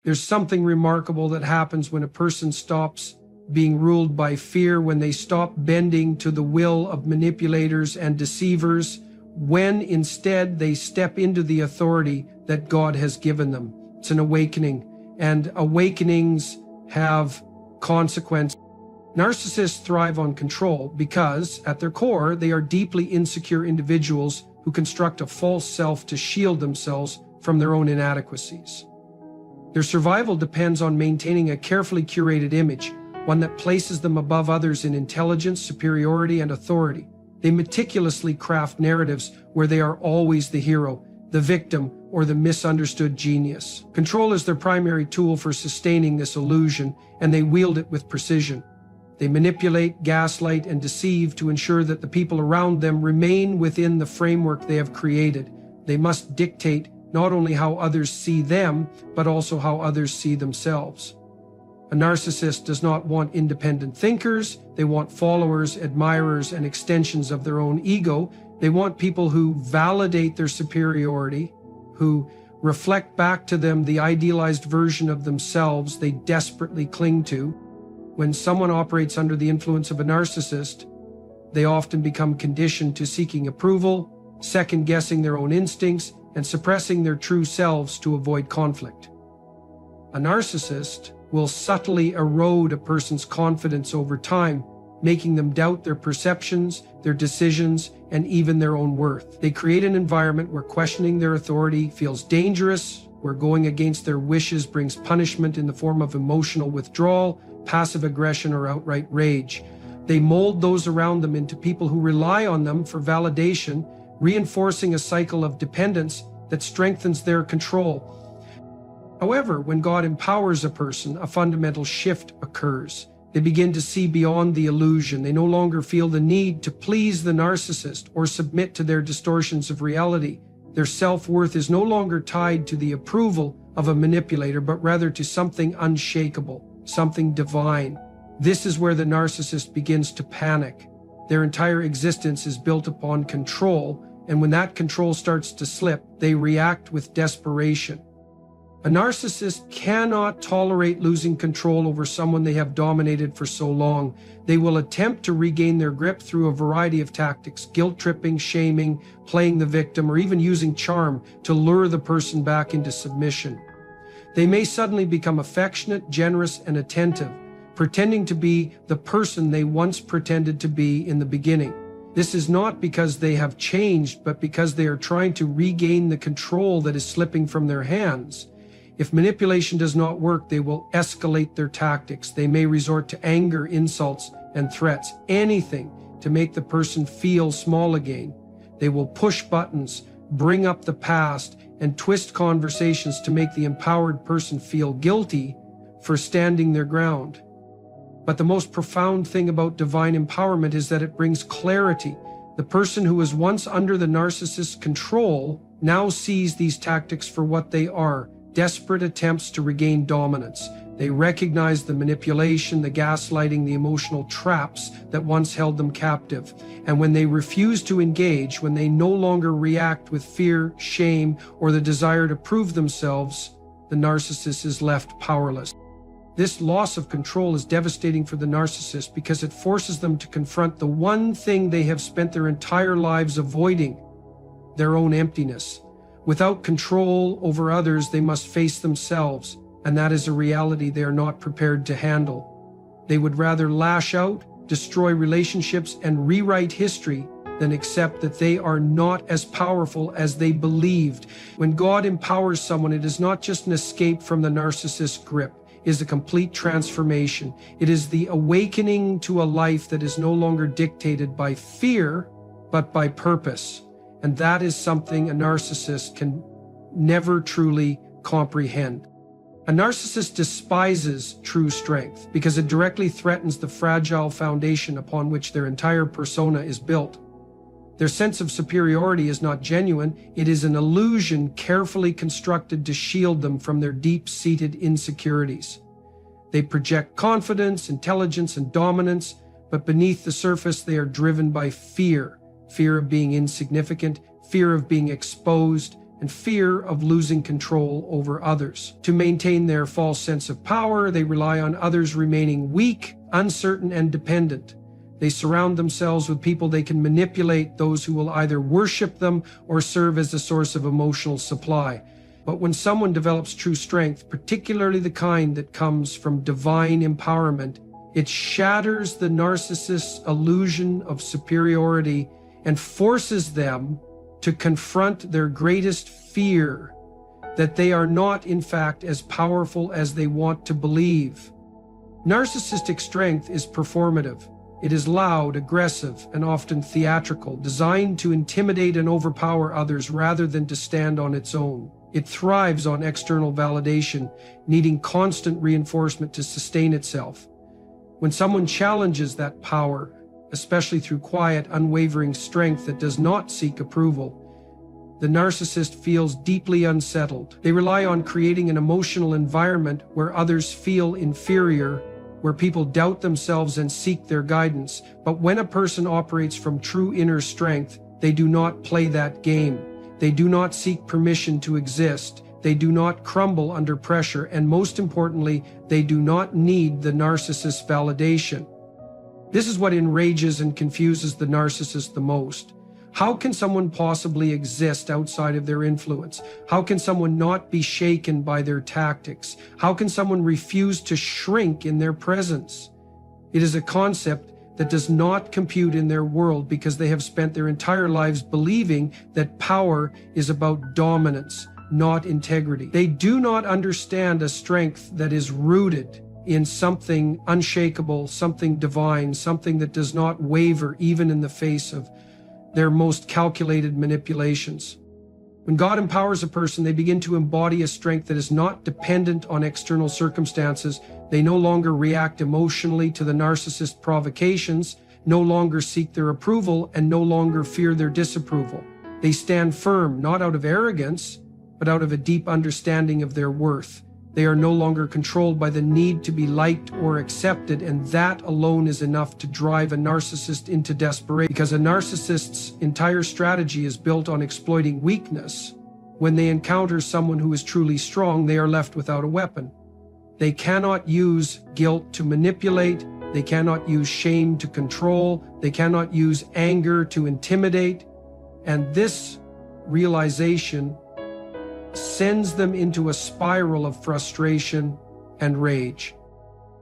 There's something remarkable that happens when a person stops being ruled by fear, when they stop bending to the will of manipulators and deceivers, when instead they step into the authority that God has given them. It's an awakening, and awakenings have consequence. Narcissists thrive on control because, at their core, they are deeply insecure individuals who construct a false self to shield themselves from their own inadequacies. Their survival depends on maintaining a carefully curated image, one that places them above others in intelligence, superiority, and authority. They meticulously craft narratives where they are always the hero, the victim, or the misunderstood genius. Control is their primary tool for sustaining this illusion, and they wield it with precision. They manipulate, gaslight, and deceive to ensure that the people around them remain within the framework they have created. They must dictate not only how others see them, but also how others see themselves. A narcissist does not want independent thinkers. They want followers, admirers, and extensions of their own ego. They want people who validate their superiority, who reflect back to them the idealized version of themselves they desperately cling to. When someone operates under the influence of a narcissist, they often become conditioned to seeking approval, second-guessing their own instincts, and suppressing their true selves to avoid conflict. A narcissist will subtly erode a person's confidence over time, making them doubt their perceptions, their decisions, and even their own worth. They create an environment where questioning their authority feels dangerous, where going against their wishes brings punishment in the form of emotional withdrawal, passive aggression, or outright rage. They mold those around them into people who rely on them for validation, reinforcing a cycle of dependence that strengthens their control. However, when God empowers a person, a fundamental shift occurs. They begin to see beyond the illusion. They no longer feel the need to please the narcissist or submit to their distortions of reality. Their self-worth is no longer tied to the approval of a manipulator, but rather to something unshakable, something divine. This is where the narcissist begins to panic. Their entire existence is built upon control, and when that control starts to slip, they react with desperation. A narcissist cannot tolerate losing control over someone they have dominated for so long. They will attempt to regain their grip through a variety of tactics: guilt-tripping, shaming, playing the victim, or even using charm to lure the person back into submission. They may suddenly become affectionate, generous, and attentive, pretending to be the person they once pretended to be in the beginning. This is not because they have changed, but because they are trying to regain the control that is slipping from their hands. If manipulation does not work, they will escalate their tactics. They may resort to anger, insults, and threats, anything to make the person feel small again. They will push buttons, bring up the past, and twist conversations to make the empowered person feel guilty for standing their ground. But the most profound thing about divine empowerment is that it brings clarity. The person who was once under the narcissist's control now sees these tactics for what they are: desperate attempts to regain dominance. They recognize the manipulation, the gaslighting, the emotional traps that once held them captive. And when they refuse to engage, when they no longer react with fear, shame, or the desire to prove themselves, the narcissist is left powerless. This loss of control is devastating for the narcissist because it forces them to confront the one thing they have spent their entire lives avoiding: their own emptiness. Without control over others, they must face themselves, and that is a reality they are not prepared to handle. They would rather lash out, destroy relationships, and rewrite history than accept that they are not as powerful as they believed. When God empowers someone, it is not just an escape from the narcissist's grip. It is a complete transformation. It is the awakening to a life that is no longer dictated by fear, but by purpose. And that is something a narcissist can never truly comprehend. A narcissist despises true strength because it directly threatens the fragile foundation upon which their entire persona is built. Their sense of superiority is not genuine. It is an illusion carefully constructed to shield them from their deep-seated insecurities. They project confidence, intelligence, and dominance, but beneath the surface they are driven by fear. Fear of being insignificant, fear of being exposed, and fear of losing control over others. To maintain their false sense of power, they rely on others remaining weak, uncertain, and dependent. They surround themselves with people they can manipulate, those who will either worship them or serve as a source of emotional supply. But when someone develops true strength, particularly the kind that comes from divine empowerment, it shatters the narcissist's illusion of superiority and forces them to confront their greatest fear, that they are not, in fact, as powerful as they want to believe. Narcissistic strength is performative. It is loud, aggressive, and often theatrical, designed to intimidate and overpower others rather than to stand on its own. It thrives on external validation, needing constant reinforcement to sustain itself. When someone challenges that power, especially through quiet, unwavering strength that does not seek approval, the narcissist feels deeply unsettled. They rely on creating an emotional environment where others feel inferior, where people doubt themselves and seek their guidance. But when a person operates from true inner strength, they do not play that game. They do not seek permission to exist. They do not crumble under pressure, and most importantly, they do not need the narcissist's validation. This is what enrages and confuses the narcissist the most. How can someone possibly exist outside of their influence? How can someone not be shaken by their tactics? How can someone refuse to shrink in their presence? It is a concept that does not compute in their world because they have spent their entire lives believing that power is about dominance, not integrity. They do not understand a strength that is rooted in something unshakable, something divine, something that does not waver even in the face of their most calculated manipulations. When God empowers a person, they begin to embody a strength that is not dependent on external circumstances. They no longer react emotionally to the narcissist's provocations, no longer seek their approval, and no longer fear their disapproval. They stand firm, not out of arrogance, but out of a deep understanding of their worth. They are no longer controlled by the need to be liked or accepted, and that alone is enough to drive a narcissist into desperation, because a narcissist's entire strategy is built on exploiting weakness. When they encounter someone who is truly strong, they are left without a weapon. They cannot use guilt to manipulate. They cannot use shame to control. They cannot use anger to intimidate. And this realization sends them into a spiral of frustration and rage.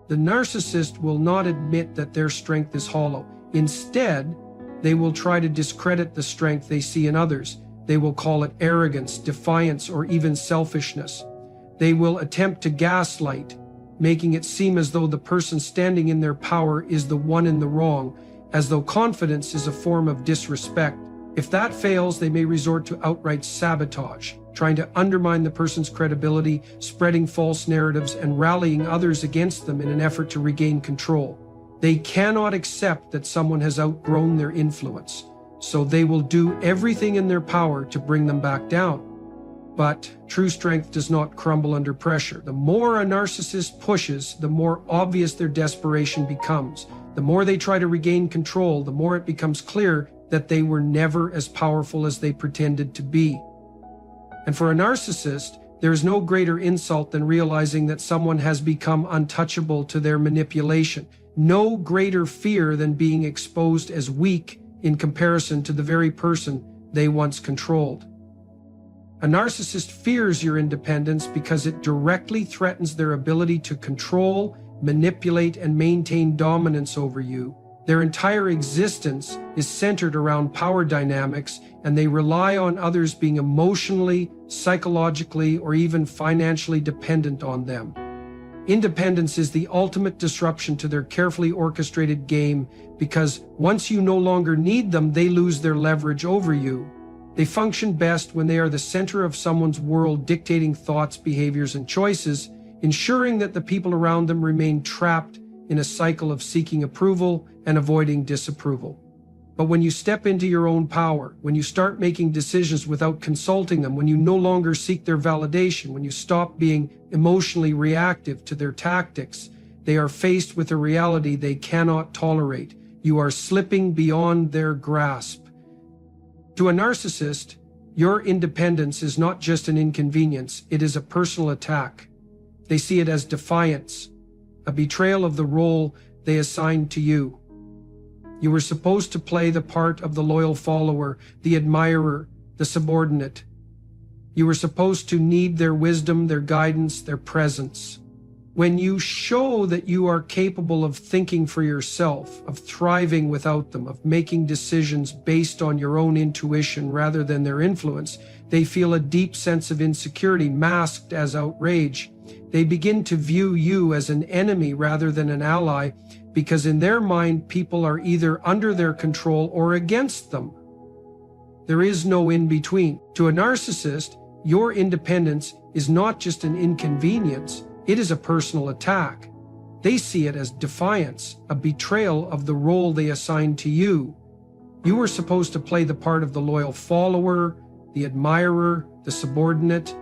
The narcissist will not admit that their strength is hollow. Instead, they will try to discredit the strength they see in others. They will call it arrogance, defiance, or even selfishness. They will attempt to gaslight, making it seem as though the person standing in their power is the one in the wrong, as though confidence is a form of disrespect. If that fails, they may resort to outright sabotage, trying to undermine the person's credibility, spreading false narratives, and rallying others against them in an effort to regain control. They cannot accept that someone has outgrown their influence, so they will do everything in their power to bring them back down. But true strength does not crumble under pressure. The more a narcissist pushes, the more obvious their desperation becomes. The more they try to regain control, the more it becomes clear that they were never as powerful as they pretended to be. And for a narcissist, there is no greater insult than realizing that someone has become untouchable to their manipulation. No greater fear than being exposed as weak in comparison to the very person they once controlled. A narcissist fears your independence because it directly threatens their ability to control, manipulate, and maintain dominance over you. Their entire existence is centered around power dynamics, and they rely on others being emotionally, psychologically, or even financially dependent on them. Independence is the ultimate disruption to their carefully orchestrated game, because once you no longer need them, they lose their leverage over you. They function best when they are the center of someone's world, dictating thoughts, behaviors, and choices, ensuring that the people around them remain trapped in a cycle of seeking approval and avoiding disapproval. But when you step into your own power, when you start making decisions without consulting them, when you no longer seek their validation, when you stop being emotionally reactive to their tactics, they are faced with a reality they cannot tolerate. You are slipping beyond their grasp. To a narcissist, Your independence is not just an inconvenience, it is a personal attack. They see it as defiance, a betrayal of the role they assigned to you. You were supposed to play the part of the loyal follower, the admirer, the subordinate. You were supposed to need their wisdom, their guidance, their presence. When you show that you are capable of thinking for yourself, of thriving without them, of making decisions based on your own intuition rather than their influence, they feel a deep sense of insecurity masked as outrage. They begin to view you as an enemy rather than an ally, because in their mind, people are either under their control or against them. There is no in-between. To a narcissist, your independence is not just an inconvenience, it is a personal attack. They see it as defiance, a betrayal of the role they assigned to you. You were supposed to play the part of the loyal follower, the admirer, the subordinate.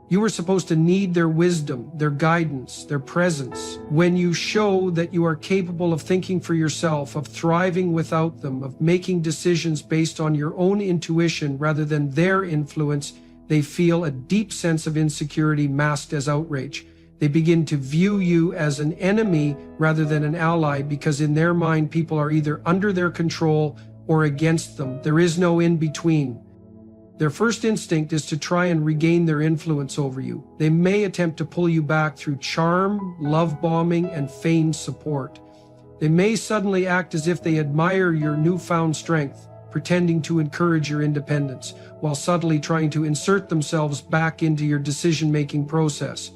You were supposed to need their wisdom, their guidance, their presence. When you show that you are capable of thinking for yourself, of thriving without them, of making decisions based on your own intuition rather than their influence, they feel a deep sense of insecurity masked as outrage. They begin to view you as an enemy rather than an ally, because in their mind, people are either under their control or against them. There is no in-between. Their first instinct is to try and regain their influence over you. They may attempt to pull you back through charm, love bombing, and feigned support. They may suddenly act as if they admire your newfound strength, pretending to encourage your independence, while subtly trying to insert themselves back into your decision-making process.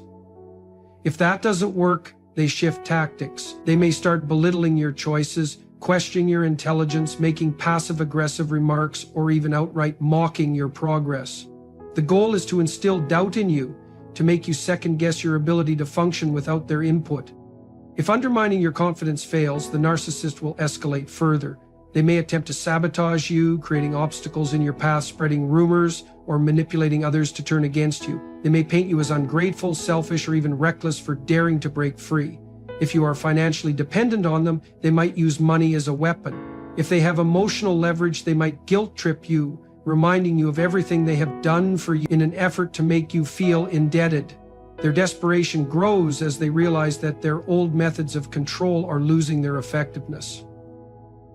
If that doesn't work, they shift tactics. They may start belittling your choices, questioning your intelligence, making passive-aggressive remarks, or even outright mocking your progress. The goal is to instill doubt in you, to make you second-guess your ability to function without their input. If undermining your confidence fails, the narcissist will escalate further. They may attempt to sabotage you, creating obstacles in your path, spreading rumors, or manipulating others to turn against you. They may paint you as ungrateful, selfish, or even reckless for daring to break free. If you are financially dependent on them, they might use money as a weapon. If they have emotional leverage, they might guilt-trip you, reminding you of everything they have done for you in an effort to make you feel indebted. Their desperation grows as they realize that their old methods of control are losing their effectiveness.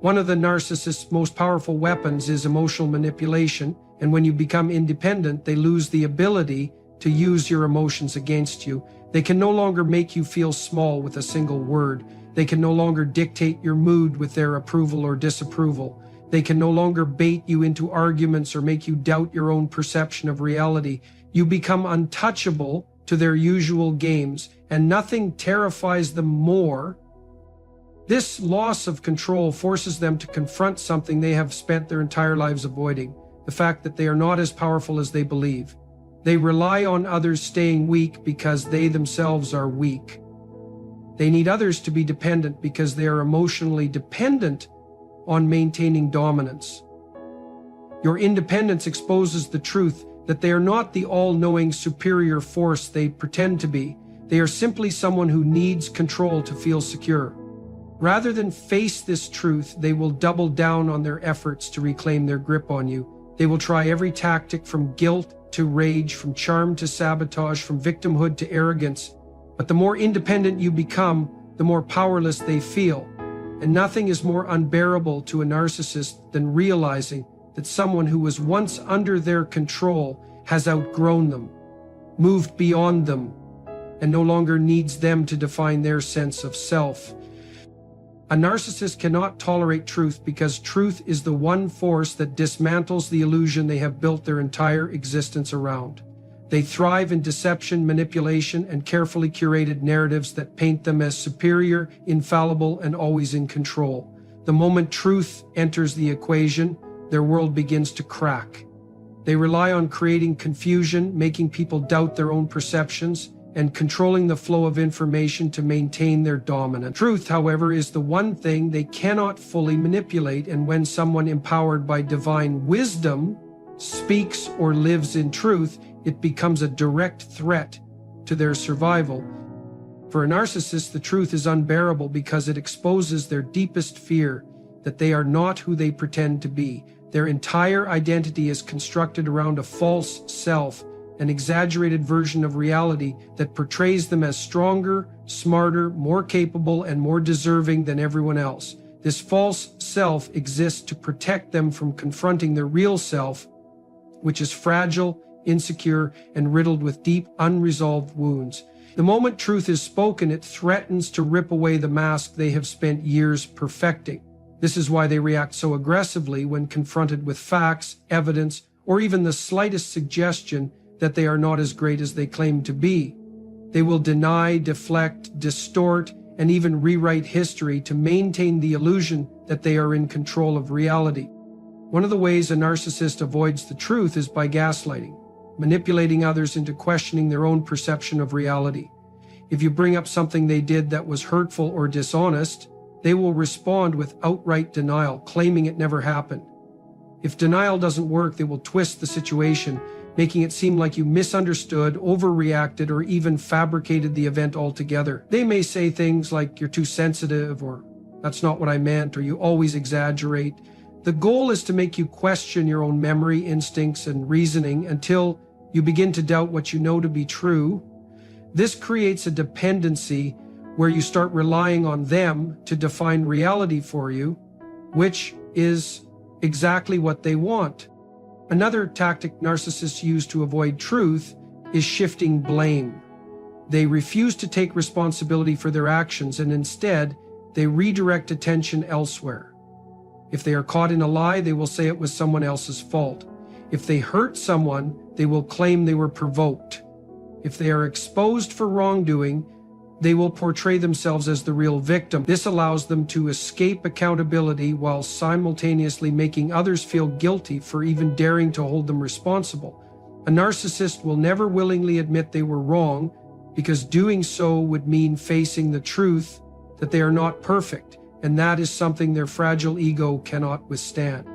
One of the narcissist's most powerful weapons is emotional manipulation, and when you become independent, they lose the ability to use your emotions against you. They can no longer make you feel small with a single word. They can no longer dictate your mood with their approval or disapproval. They can no longer bait you into arguments or make you doubt your own perception of reality. You become untouchable to their usual games, and nothing terrifies them more. This loss of control forces them to confront something they have spent their entire lives avoiding, the fact that they are not as powerful as they believe. They rely on others staying weak because they themselves are weak. They need others to be dependent because they are emotionally dependent on maintaining dominance. Your independence exposes the truth that they are not the all-knowing superior force they pretend to be. They are simply someone who needs control to feel secure. Rather than face this truth, they will double down on their efforts to reclaim their grip on you. They will try every tactic, from guilt to rage, from charm to sabotage, from victimhood to arrogance. But the more independent you become, the more powerless they feel. And nothing is more unbearable to a narcissist than realizing that someone who was once under their control has outgrown them, moved beyond them, and no longer needs them to define their sense of self. A narcissist cannot tolerate truth because truth is the one force that dismantles the illusion they have built their entire existence around. They thrive in deception, manipulation, and carefully curated narratives that paint them as superior, infallible, and always in control. The moment truth enters the equation, their world begins to crack. They rely on creating confusion, making people doubt their own perceptions, and controlling the flow of information to maintain their dominance. Truth, however, is the one thing they cannot fully manipulate, and when someone empowered by divine wisdom speaks or lives in truth, it becomes a direct threat to their survival. For a narcissist, the truth is unbearable because it exposes their deepest fear, that they are not who they pretend to be. Their entire identity is constructed around a false self, an exaggerated version of reality that portrays them as stronger, smarter, more capable, and more deserving than everyone else. This false self exists to protect them from confronting their real self, which is fragile, insecure, and riddled with deep, unresolved wounds. The moment truth is spoken, it threatens to rip away the mask they have spent years perfecting. This is why they react so aggressively when confronted with facts, evidence, or even the slightest suggestion that they are not as great as they claim to be. They will deny, deflect, distort, and even rewrite history to maintain the illusion that they are in control of reality. One of the ways a narcissist avoids the truth is by gaslighting, manipulating others into questioning their own perception of reality. If you bring up something they did that was hurtful or dishonest, they will respond with outright denial, claiming it never happened. If denial doesn't work, they will twist the situation, making it seem like you misunderstood, overreacted, or even fabricated the event altogether. They may say things like, "You're too sensitive," or "That's not what I meant," or "You always exaggerate." The goal is to make you question your own memory, instincts, and reasoning until you begin to doubt what you know to be true. This creates a dependency where you start relying on them to define reality for you, which is exactly what they want. Another tactic narcissists use to avoid truth is shifting blame. They refuse to take responsibility for their actions, and instead, they redirect attention elsewhere. If they are caught in a lie, they will say it was someone else's fault. If they hurt someone, they will claim they were provoked. If they are exposed for wrongdoing, they will portray themselves as the real victim. This allows them to escape accountability while simultaneously making others feel guilty for even daring to hold them responsible. A narcissist will never willingly admit they were wrong, because doing so would mean facing the truth that they are not perfect, and that is something their fragile ego cannot withstand.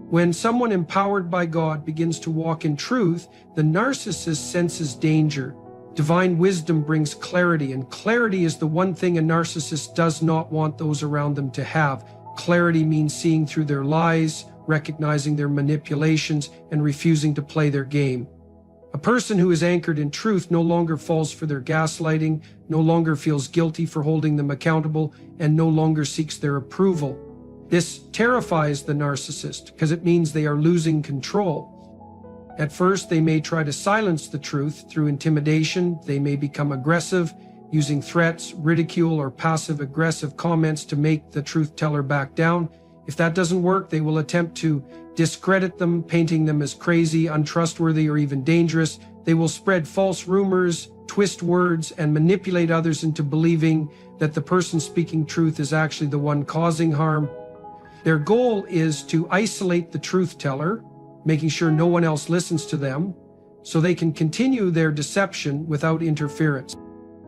When someone empowered by God begins to walk in truth, the narcissist senses danger. Divine wisdom brings clarity, and clarity is the one thing a narcissist does not want those around them to have. Clarity means seeing through their lies, recognizing their manipulations, and refusing to play their game. A person who is anchored in truth no longer falls for their gaslighting, no longer feels guilty for holding them accountable, and no longer seeks their approval. This terrifies the narcissist because it means they are losing control. At first, they may try to silence the truth through intimidation. They may become aggressive, using threats, ridicule, or passive-aggressive comments to make the truth teller back down. If that doesn't work, they will attempt to discredit them, painting them as crazy, untrustworthy, or even dangerous. They will spread false rumors, twist words, and manipulate others into believing that the person speaking truth is actually the one causing harm. Their goal is to isolate the truth teller, making sure no one else listens to them, so they can continue their deception without interference.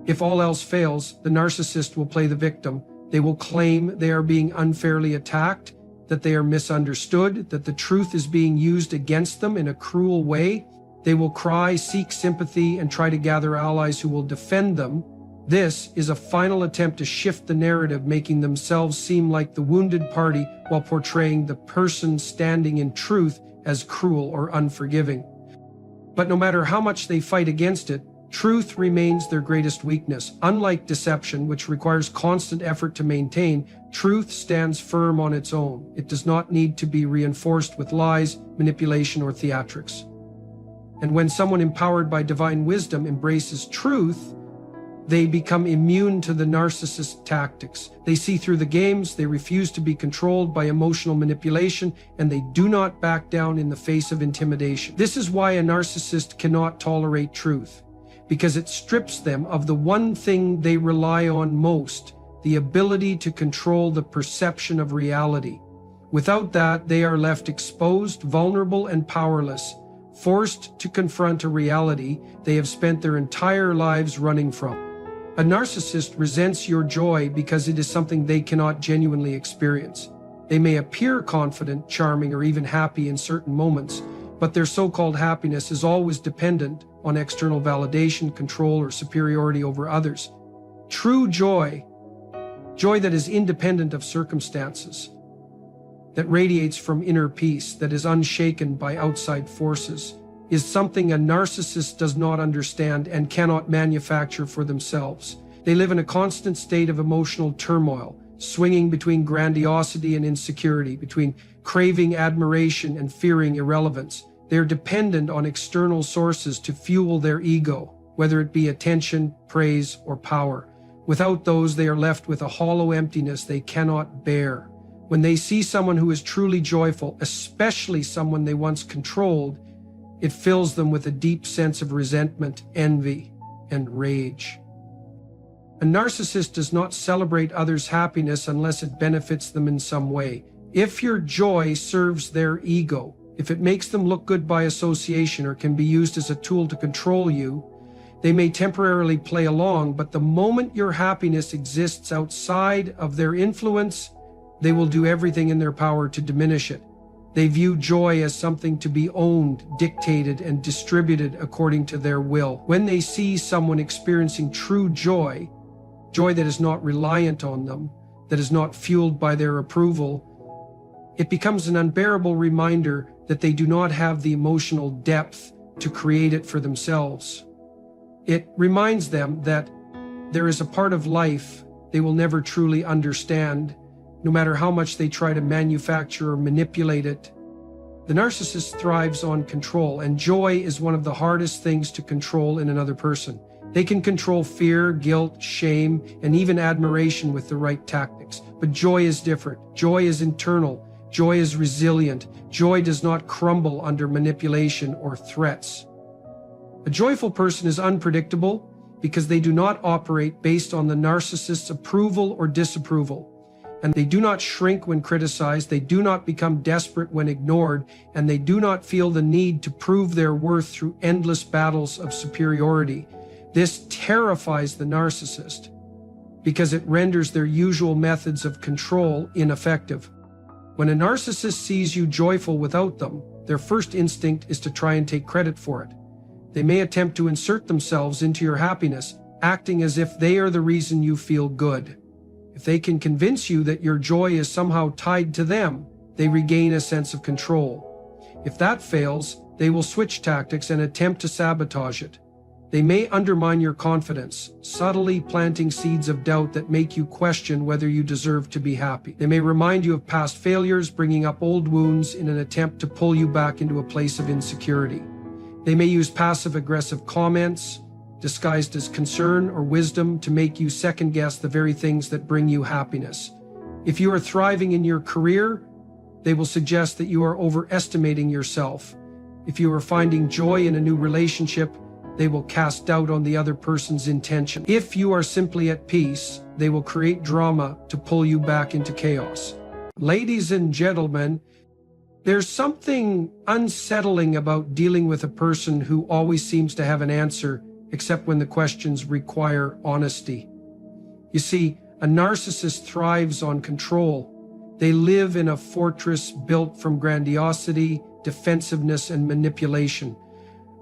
If all else fails, the narcissist will play the victim. They will claim they are being unfairly attacked, that they are misunderstood, that the truth is being used against them in a cruel way. They will cry, seek sympathy, and try to gather allies who will defend them. This is a final attempt to shift the narrative, making themselves seem like the wounded party while portraying the person standing in truth as cruel or unforgiving. But no matter how much they fight against it, truth remains their greatest weakness. Unlike deception, which requires constant effort to maintain, truth stands firm on its own. It does not need to be reinforced with lies, manipulation, or theatrics. And when someone empowered by divine wisdom embraces truth, they become immune to the narcissist tactics. They see through the games, they refuse to be controlled by emotional manipulation, and they do not back down in the face of intimidation. This is why a narcissist cannot tolerate truth, because it strips them of the one thing they rely on most, the ability to control the perception of reality. Without that, they are left exposed, vulnerable, and powerless, forced to confront a reality they have spent their entire lives running from. A narcissist resents your joy because it is something they cannot genuinely experience. They may appear confident, charming, or even happy in certain moments, but their so-called happiness is always dependent on external validation, control, or superiority over others. True joy, joy that is independent of circumstances, that radiates from inner peace, that is unshaken by outside forces, is something a narcissist does not understand and cannot manufacture for themselves. They live in a constant state of emotional turmoil, swinging between grandiosity and insecurity, between craving admiration and fearing irrelevance. They are dependent on external sources to fuel their ego, whether it be attention, praise, or power. Without those, they are left with a hollow emptiness they cannot bear. When they see someone who is truly joyful, especially someone they once controlled, it fills them with a deep sense of resentment, envy, and rage. A narcissist does not celebrate others' happiness unless it benefits them in some way. If your joy serves their ego, if it makes them look good by association or can be used as a tool to control you, they may temporarily play along, but the moment your happiness exists outside of their influence, they will do everything in their power to diminish it. They view joy as something to be owned, dictated, and distributed according to their will. When they see someone experiencing true joy, joy that is not reliant on them, that is not fueled by their approval, it becomes an unbearable reminder that they do not have the emotional depth to create it for themselves. It reminds them that there is a part of life they will never truly understand, no matter how much they try to manufacture or manipulate it. The narcissist thrives on control, and joy is one of the hardest things to control in another person. They can control fear, guilt, shame, and even admiration with the right tactics. But joy is different. Joy is internal. Joy is resilient. Joy does not crumble under manipulation or threats. A joyful person is unpredictable because they do not operate based on the narcissist's approval or disapproval. And they do not shrink when criticized, they do not become desperate when ignored, and they do not feel the need to prove their worth through endless battles of superiority. This terrifies the narcissist because it renders their usual methods of control ineffective. When a narcissist sees you joyful without them, their first instinct is to try and take credit for it. They may attempt to insert themselves into your happiness, acting as if they are the reason you feel good. If they can convince you that your joy is somehow tied to them, they regain a sense of control. If that fails, they will switch tactics and attempt to sabotage it. They may undermine your confidence, subtly planting seeds of doubt that make you question whether you deserve to be happy. They may remind you of past failures, bringing up old wounds in an attempt to pull you back into a place of insecurity. They may use passive-aggressive comments, disguised as concern or wisdom, to make you second-guess the very things that bring you happiness. If you are thriving in your career, they will suggest that you are overestimating yourself. If you are finding joy in a new relationship, they will cast doubt on the other person's intention. If you are simply at peace, they will create drama to pull you back into chaos. Ladies and gentlemen, there's something unsettling about dealing with a person who always seems to have an answer, except when the questions require honesty. You see, a narcissist thrives on control. They live in a fortress built from grandiosity, defensiveness, and manipulation.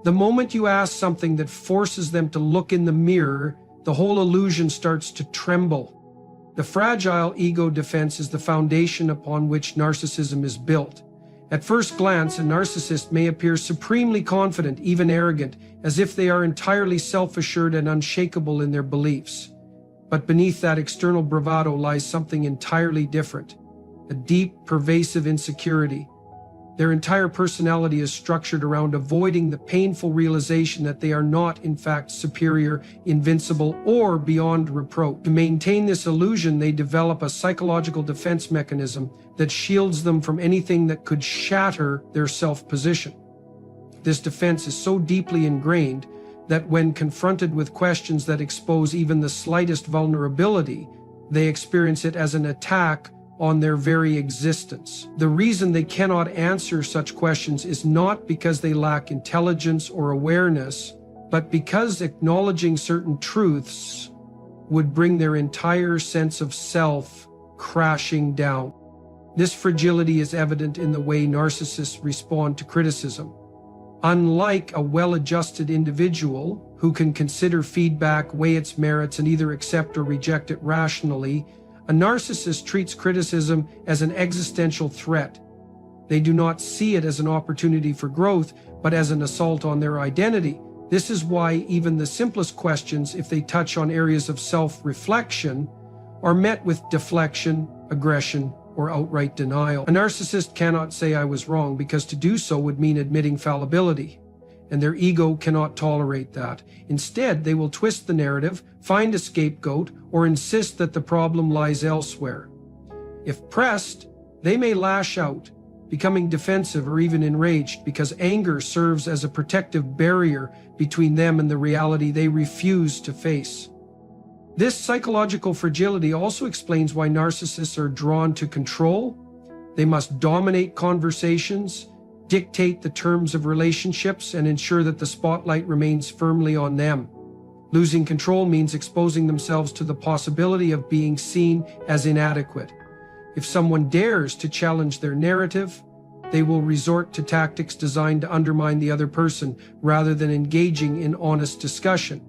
The moment you ask something that forces them to look in the mirror, the whole illusion starts to tremble. The fragile ego defense is the foundation upon which narcissism is built. At first glance, a narcissist may appear supremely confident, even arrogant, as if they are entirely self-assured and unshakable in their beliefs. But beneath that external bravado lies something entirely different, a deep, pervasive insecurity. Their entire personality is structured around avoiding the painful realization that they are not, in fact, superior, invincible, or beyond reproach. To maintain this illusion, they develop a psychological defense mechanism that shields them from anything that could shatter their self-position. This defense is so deeply ingrained that when confronted with questions that expose even the slightest vulnerability, they experience it as an attack on their very existence. The reason they cannot answer such questions is not because they lack intelligence or awareness, but because acknowledging certain truths would bring their entire sense of self crashing down. This fragility is evident in the way narcissists respond to criticism. Unlike a well-adjusted individual who can consider feedback, weigh its merits, and either accept or reject it rationally, A narcissist treats criticism as an existential threat. They do not see it as an opportunity for growth, but as an assault on their identity. This is why even the simplest questions, if they touch on areas of self-reflection, are met with deflection, aggression, or outright denial. A narcissist cannot say I was wrong, because to do so would mean admitting fallibility, and their ego cannot tolerate that. Instead, they will twist the narrative, find a scapegoat, or insist that the problem lies elsewhere. If pressed, they may lash out, becoming defensive or even enraged, because anger serves as a protective barrier between them and the reality they refuse to face. This psychological fragility also explains why narcissists are drawn to control. They must dominate conversations, dictate the terms of relationships, and ensure that the spotlight remains firmly on them. Losing control means exposing themselves to the possibility of being seen as inadequate. If someone dares to challenge their narrative, they will resort to tactics designed to undermine the other person rather than engaging in honest discussion.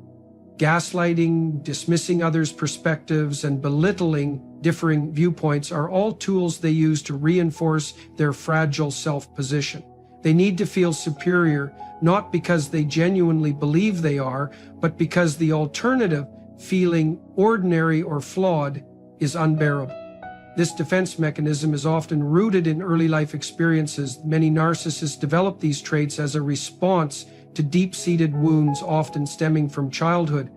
Gaslighting, dismissing others' perspectives, and belittling differing viewpoints are all tools they use to reinforce their fragile self-position. They need to feel superior, not because they genuinely believe they are, but because the alternative, feeling ordinary or flawed, is unbearable. This defense mechanism is often rooted in early life experiences. Many narcissists develop these traits as a response to deep-seated wounds, often stemming from childhood.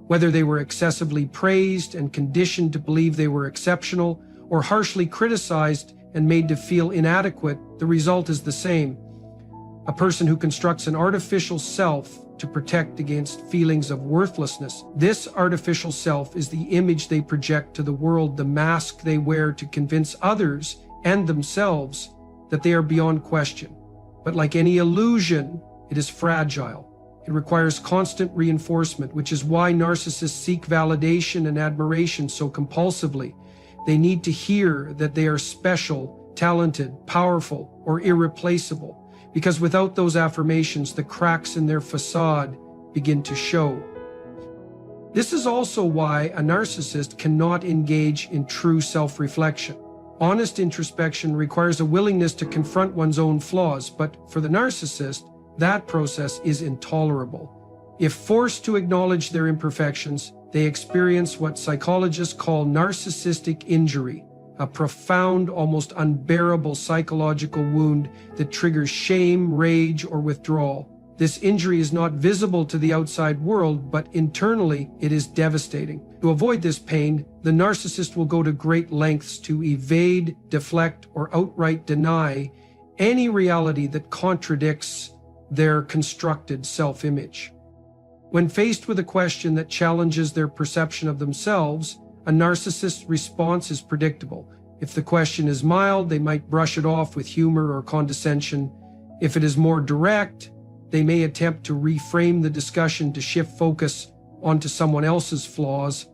Whether they were excessively praised and conditioned to believe they were exceptional, or harshly criticized and made to feel inadequate, the result is the same. A person who constructs an artificial self to protect against feelings of worthlessness. This artificial self is the image they project to the world, the mask they wear to convince others and themselves that they are beyond question. But like any illusion, it is fragile. It requires constant reinforcement, which is why narcissists seek validation and admiration so compulsively. They need to hear that they are special, talented, powerful, or irreplaceable, because without those affirmations, the cracks in their facade begin to show. This is also why a narcissist cannot engage in true self-reflection. Honest introspection requires a willingness to confront one's own flaws, but for the narcissist, that process is intolerable. If forced to acknowledge their imperfections, they experience what psychologists call narcissistic injury, a profound, almost unbearable psychological wound that triggers shame, rage, or withdrawal. This injury is not visible to the outside world, but internally it is devastating. To avoid this pain, the narcissist will go to great lengths to evade, deflect, or outright deny any reality that contradicts their constructed self-image. When faced with a question that challenges their perception of themselves, a narcissist's response is predictable. If the question is mild, they might brush it off with humor or condescension. If it is more direct, they may attempt to reframe the discussion to shift focus onto someone else's flaws.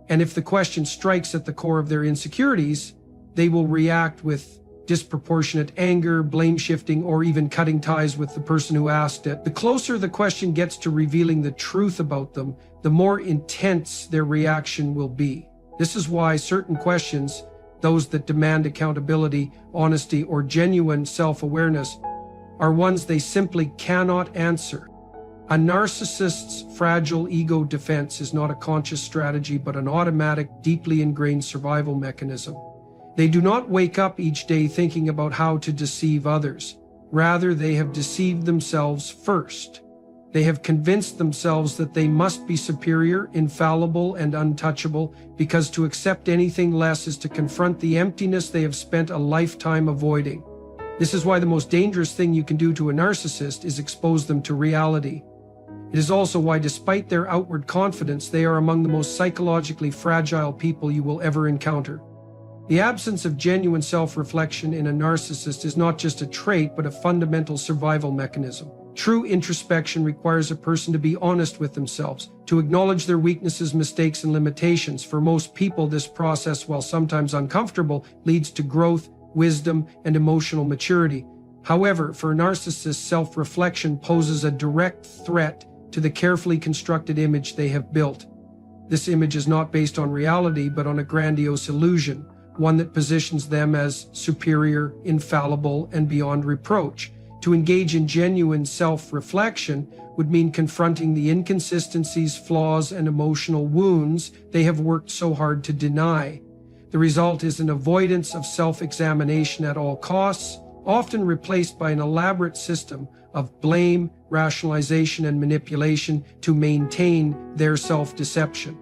And if the question strikes at the core of their insecurities, they will react with disproportionate anger, blame shifting, or even cutting ties with the person who asked it. The closer the question gets to revealing the truth about them, the more intense their reaction will be. This is why certain questions, those that demand accountability, honesty, or genuine self-awareness, are ones they simply cannot answer. A narcissist's fragile ego defense is not a conscious strategy, but an automatic, deeply ingrained survival mechanism. They do not wake up each day thinking about how to deceive others. Rather, they have deceived themselves first. They have convinced themselves that they must be superior, infallible, and untouchable, because to accept anything less is to confront the emptiness they have spent a lifetime avoiding. This is why the most dangerous thing you can do to a narcissist is expose them to reality. It is also why, despite their outward confidence, they are among the most psychologically fragile people you will ever encounter. The absence of genuine self-reflection in a narcissist is not just a trait, but a fundamental survival mechanism. True introspection requires a person to be honest with themselves, to acknowledge their weaknesses, mistakes, and limitations. For most people, this process, while sometimes uncomfortable, leads to growth, wisdom, and emotional maturity. However, for a narcissist, self-reflection poses a direct threat to the carefully constructed image they have built. This image is not based on reality, but on a grandiose illusion, one that positions them as superior, infallible, and beyond reproach. To engage in genuine self-reflection would mean confronting the inconsistencies, flaws, and emotional wounds they have worked so hard to deny. The result is an avoidance of self-examination at all costs, often replaced by an elaborate system of blame, rationalization, and manipulation to maintain their self-deception.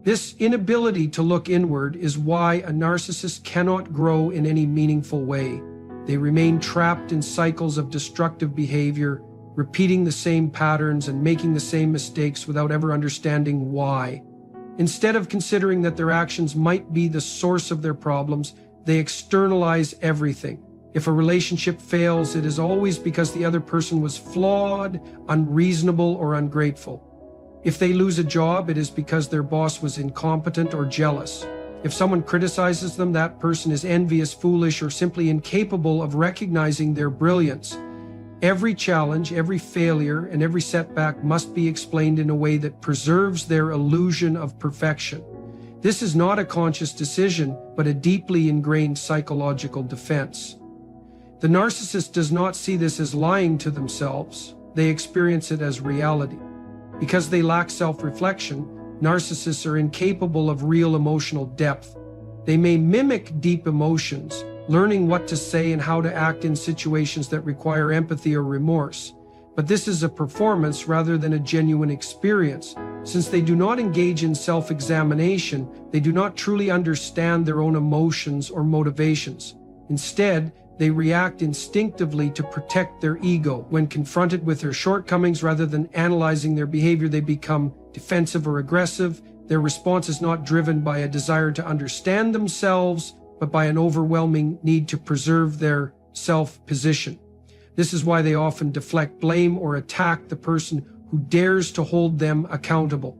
This inability to look inward is why a narcissist cannot grow in any meaningful way. They remain trapped in cycles of destructive behavior, repeating the same patterns and making the same mistakes without ever understanding why. Instead of considering that their actions might be the source of their problems, they externalize everything. If a relationship fails, it is always because the other person was flawed, unreasonable, or ungrateful. If they lose a job, it is because their boss was incompetent or jealous. If someone criticizes them, that person is envious, foolish, or simply incapable of recognizing their brilliance. Every challenge, every failure, and every setback must be explained in a way that preserves their illusion of perfection. This is not a conscious decision, but a deeply ingrained psychological defense. The narcissist does not see this as lying to themselves. They experience it as reality. Because they lack self-reflection, narcissists are incapable of real emotional depth. They may mimic deep emotions, learning what to say and how to act in situations that require empathy or remorse. But this is a performance rather than a genuine experience. Since they do not engage in self-examination, they do not truly understand their own emotions or motivations. Instead, they react instinctively to protect their ego. When confronted with their shortcomings, rather than analyzing their behavior, they become defensive or aggressive. Their response is not driven by a desire to understand themselves, but by an overwhelming need to preserve their self-position. This is why they often deflect blame or attack the person who dares to hold them accountable.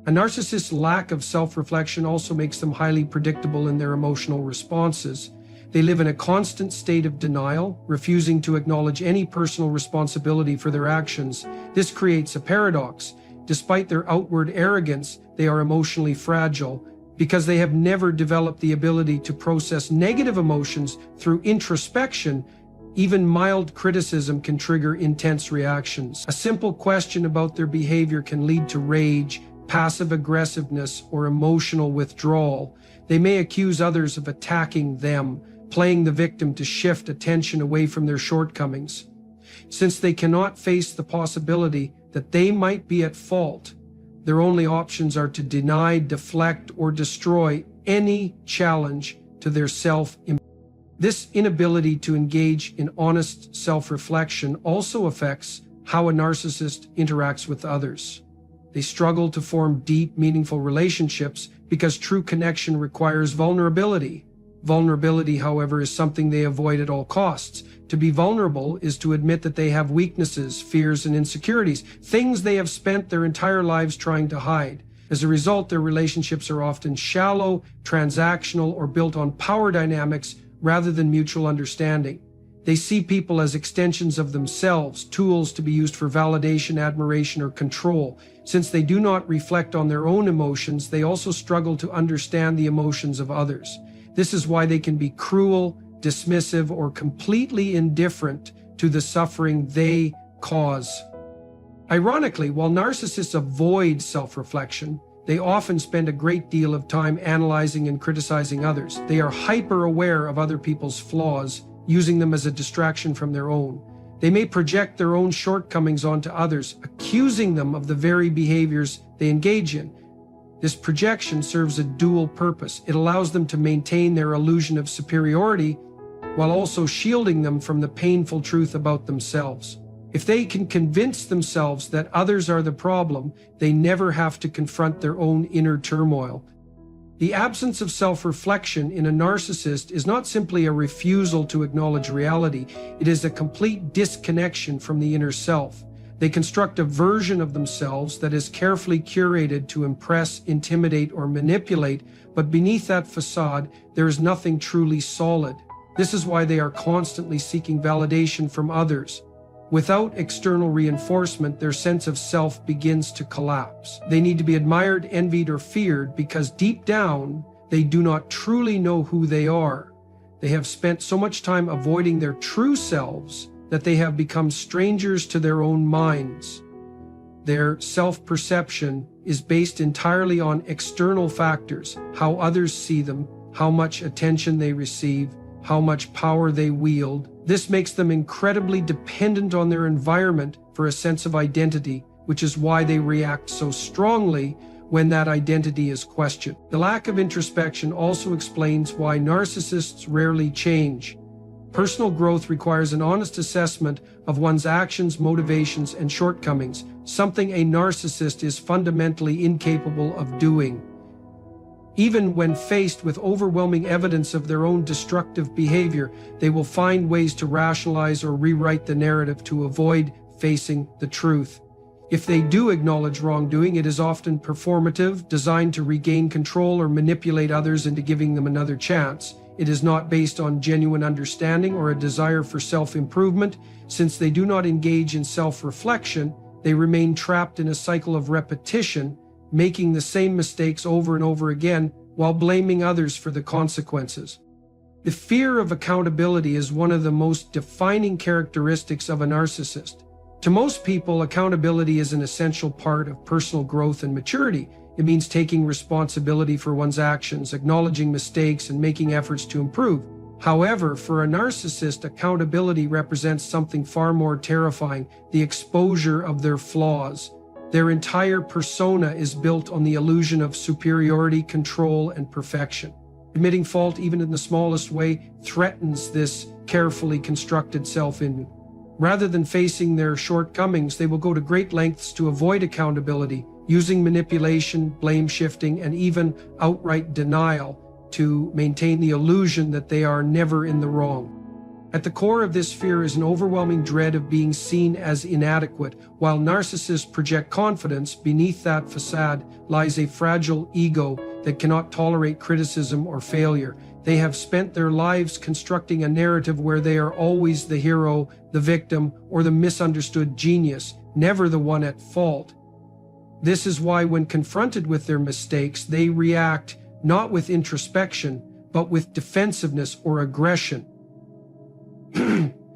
A narcissist's lack of self-reflection also makes them highly predictable in their emotional responses. They live in a constant state of denial, refusing to acknowledge any personal responsibility for their actions. This creates a paradox. Despite their outward arrogance, they are emotionally fragile because they have never developed the ability to process negative emotions through introspection. Even mild criticism can trigger intense reactions. A simple question about their behavior can lead to rage, passive aggressiveness, or emotional withdrawal. They may accuse others of attacking them, playing the victim to shift attention away from their shortcomings. Since they cannot face the possibility that they might be at fault, their only options are to deny, deflect, or destroy any challenge to their self-image. This inability to engage in honest self-reflection also affects how a narcissist interacts with others. They struggle to form deep, meaningful relationships because true connection requires vulnerability. Vulnerability, however, is something they avoid at all costs. To be vulnerable is to admit that they have weaknesses, fears, and insecurities, things they have spent their entire lives trying to hide. As a result, their relationships are often shallow, transactional, or built on power dynamics rather than mutual understanding. They see people as extensions of themselves, tools to be used for validation, admiration, or control. Since they do not reflect on their own emotions, they also struggle to understand the emotions of others. This is why they can be cruel, dismissive, or completely indifferent to the suffering they cause. Ironically, while narcissists avoid self-reflection, they often spend a great deal of time analyzing and criticizing others. They are hyper-aware of other people's flaws, using them as a distraction from their own. They may project their own shortcomings onto others, accusing them of the very behaviors they engage in. This projection serves a dual purpose. It allows them to maintain their illusion of superiority while also shielding them from the painful truth about themselves. If they can convince themselves that others are the problem, they never have to confront their own inner turmoil. The absence of self-reflection in a narcissist is not simply a refusal to acknowledge reality. It is a complete disconnection from the inner self. They construct a version of themselves that is carefully curated to impress, intimidate, or manipulate, but beneath that facade, there is nothing truly solid. This is why they are constantly seeking validation from others. Without external reinforcement, their sense of self begins to collapse. They need to be admired, envied, or feared because deep down, they do not truly know who they are. They have spent so much time avoiding their true selves that they have become strangers to their own minds. Their self-perception is based entirely on external factors, how others see them, how much attention they receive, how much power they wield. This makes them incredibly dependent on their environment for a sense of identity, which is why they react so strongly when that identity is questioned. The lack of introspection also explains why narcissists rarely change. Personal growth requires an honest assessment of one's actions, motivations, and shortcomings, something a narcissist is fundamentally incapable of doing. Even when faced with overwhelming evidence of their own destructive behavior, they will find ways to rationalize or rewrite the narrative to avoid facing the truth. If they do acknowledge wrongdoing, it is often performative, designed to regain control or manipulate others into giving them another chance. It is not based on genuine understanding or a desire for self-improvement. Since they do not engage in self-reflection, they remain trapped in a cycle of repetition, making the same mistakes over and over again while blaming others for the consequences. The fear of accountability is one of the most defining characteristics of a narcissist. To most people, accountability is an essential part of personal growth and maturity. It means taking responsibility for one's actions, acknowledging mistakes, and making efforts to improve. However, for a narcissist, accountability represents something far more terrifying: the exposure of their flaws. Their entire persona is built on the illusion of superiority, control, and perfection. Admitting fault, even in the smallest way, threatens this carefully constructed self-image. Rather than facing their shortcomings, they will go to great lengths to avoid accountability, using manipulation, blame shifting, and even outright denial to maintain the illusion that they are never in the wrong. At the core of this fear is an overwhelming dread of being seen as inadequate. While narcissists project confidence, beneath that facade lies a fragile ego that cannot tolerate criticism or failure. They have spent their lives constructing a narrative where they are always the hero, the victim, or the misunderstood genius, never the one at fault. This is why, when confronted with their mistakes, they react not with introspection, but with defensiveness or aggression.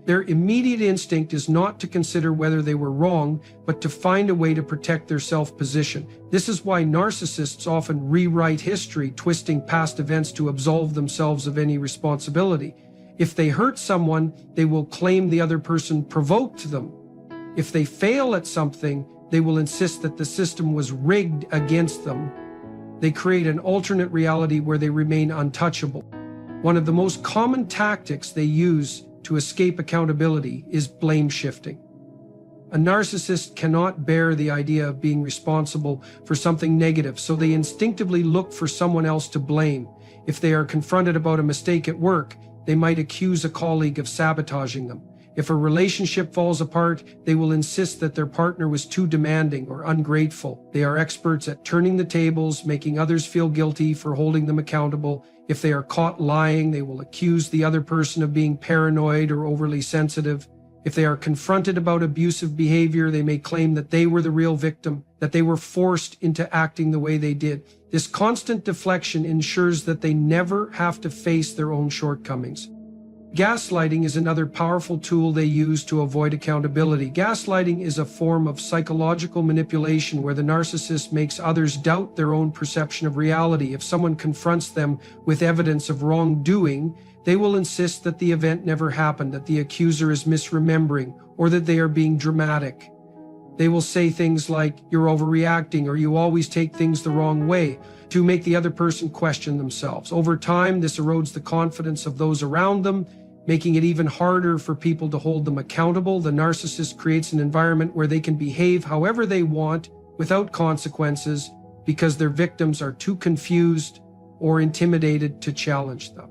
Their immediate instinct is not to consider whether they were wrong, but to find a way to protect their self-position. This is why narcissists often rewrite history, twisting past events to absolve themselves of any responsibility. If they hurt someone, they will claim the other person provoked them. If they fail at something, they will insist that the system was rigged against them. They create an alternate reality where they remain untouchable. One of the most common tactics they use to escape accountability is blame shifting. A narcissist cannot bear the idea of being responsible for something negative, so they instinctively look for someone else to blame. If they are confronted about a mistake at work, they might accuse a colleague of sabotaging them. If a relationship falls apart, they will insist that their partner was too demanding or ungrateful. They are experts at turning the tables, making others feel guilty for holding them accountable. If they are caught lying, they will accuse the other person of being paranoid or overly sensitive. If they are confronted about abusive behavior, they may claim that they were the real victim, that they were forced into acting the way they did. This constant deflection ensures that they never have to face their own shortcomings. Gaslighting is another powerful tool they use to avoid accountability. Gaslighting is a form of psychological manipulation where the narcissist makes others doubt their own perception of reality. If someone confronts them with evidence of wrongdoing, they will insist that the event never happened, that the accuser is misremembering, or that they are being dramatic. They will say things like, "You're overreacting," or "You always take things the wrong way," to make the other person question themselves. Over time, this erodes the confidence of those around them, making it even harder for people to hold them accountable. The narcissist creates an environment where they can behave however they want without consequences because their victims are too confused or intimidated to challenge them.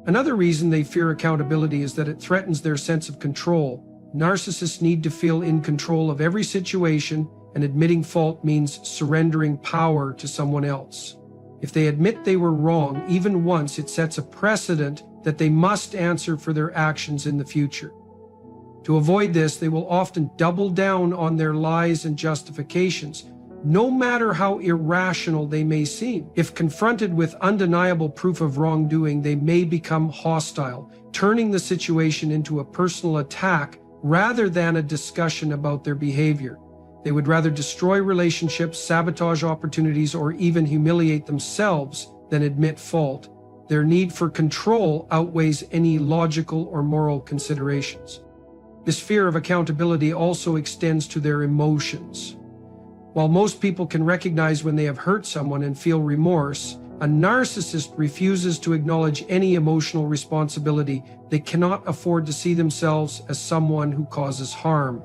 Another reason they fear accountability is that it threatens their sense of control. Narcissists need to feel in control of every situation, and admitting fault means surrendering power to someone else. If they admit they were wrong, even once, it sets a precedent that they must answer for their actions in the future. To avoid this, they will often double down on their lies and justifications, no matter how irrational they may seem. If confronted with undeniable proof of wrongdoing, they may become hostile, turning the situation into a personal attack rather than a discussion about their behavior. They would rather destroy relationships, sabotage opportunities, or even humiliate themselves than admit fault. Their need for control outweighs any logical or moral considerations. This fear of accountability also extends to their emotions. While most people can recognize when they have hurt someone and feel remorse, a narcissist refuses to acknowledge any emotional responsibility. They cannot afford to see themselves as someone who causes harm,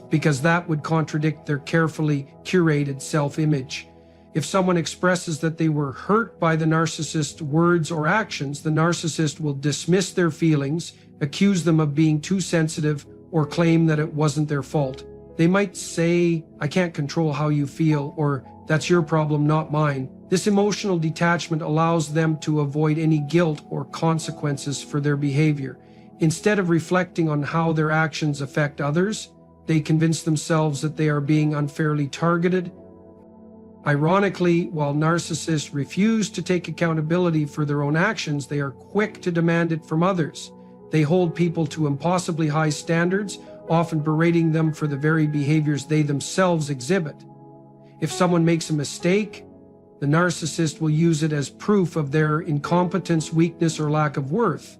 because that would contradict their carefully curated self-image. If someone expresses that they were hurt by the narcissist's words or actions, the narcissist will dismiss their feelings, accuse them of being too sensitive, or claim that it wasn't their fault. They might say, "I can't control how you feel," or "That's your problem, not mine." This emotional detachment allows them to avoid any guilt or consequences for their behavior. Instead of reflecting on how their actions affect others, they convince themselves that they are being unfairly targeted. Ironically, while narcissists refuse to take accountability for their own actions, they are quick to demand it from others. They hold people to impossibly high standards, often berating them for the very behaviors they themselves exhibit. If someone makes a mistake, the narcissist will use it as proof of their incompetence, weakness, or lack of worth.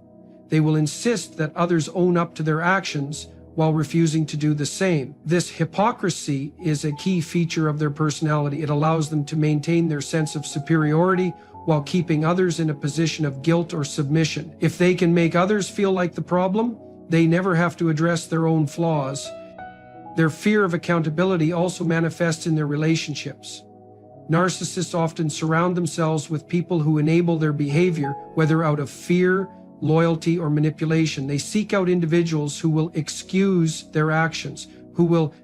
They will insist that others own up to their actions while refusing to do the same. This hypocrisy is a key feature of their personality. It allows them to maintain their sense of superiority while keeping others in a position of guilt or submission. If they can make others feel like the problem, they never have to address their own flaws. Their fear of accountability also manifests in their relationships. Narcissists often surround themselves with people who enable their behavior, whether out of fear, loyalty, or manipulation. They seek out individuals who will excuse their actions, who will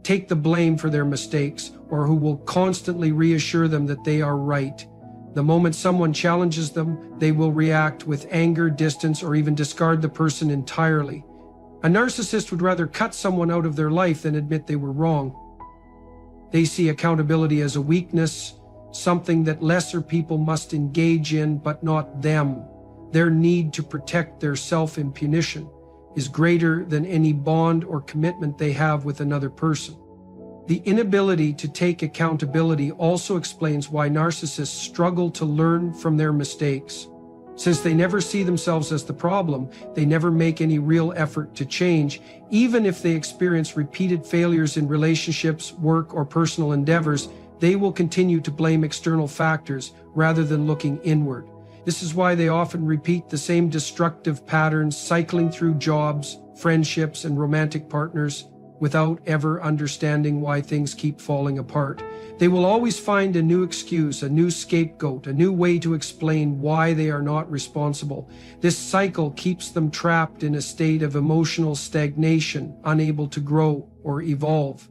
take the blame for their mistakes, or who will constantly reassure them that they are right. The moment someone challenges them, they will react with anger, distance, or even discard the person entirely. A narcissist would rather cut someone out of their life than admit they were wrong. They see accountability as a weakness, something that lesser people must engage in, but not them. Their need to protect their self-impunity is greater than any bond or commitment they have with another person. The inability to take accountability also explains why narcissists struggle to learn from their mistakes. Since they never see themselves as the problem, they never make any real effort to change. Even if they experience repeated failures in relationships, work, or personal endeavors, they will continue to blame external factors rather than looking inward. This is why they often repeat the same destructive patterns, cycling through jobs, friendships, and romantic partners without ever understanding why things keep falling apart. They will always find a new excuse, a new scapegoat, a new way to explain why they are not responsible. This cycle keeps them trapped in a state of emotional stagnation, unable to grow or evolve.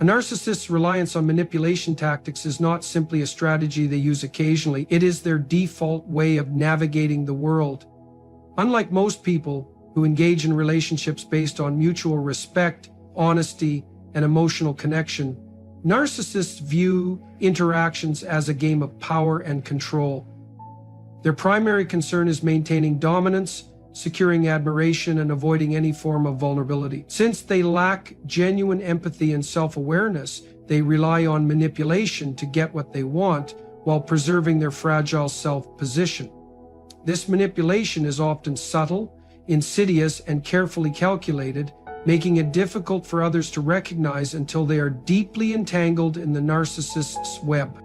A narcissist's reliance on manipulation tactics is not simply a strategy they use occasionally. It is their default way of navigating the world. Unlike most people who engage in relationships based on mutual respect, honesty, and emotional connection, narcissists view interactions as a game of power and control. Their primary concern is maintaining dominance, securing admiration, and avoiding any form of vulnerability. Since they lack genuine empathy and self-awareness, they rely on manipulation to get what they want while preserving their fragile self-position. This manipulation is often subtle, insidious, and carefully calculated, making it difficult for others to recognize until they are deeply entangled in the narcissist's web.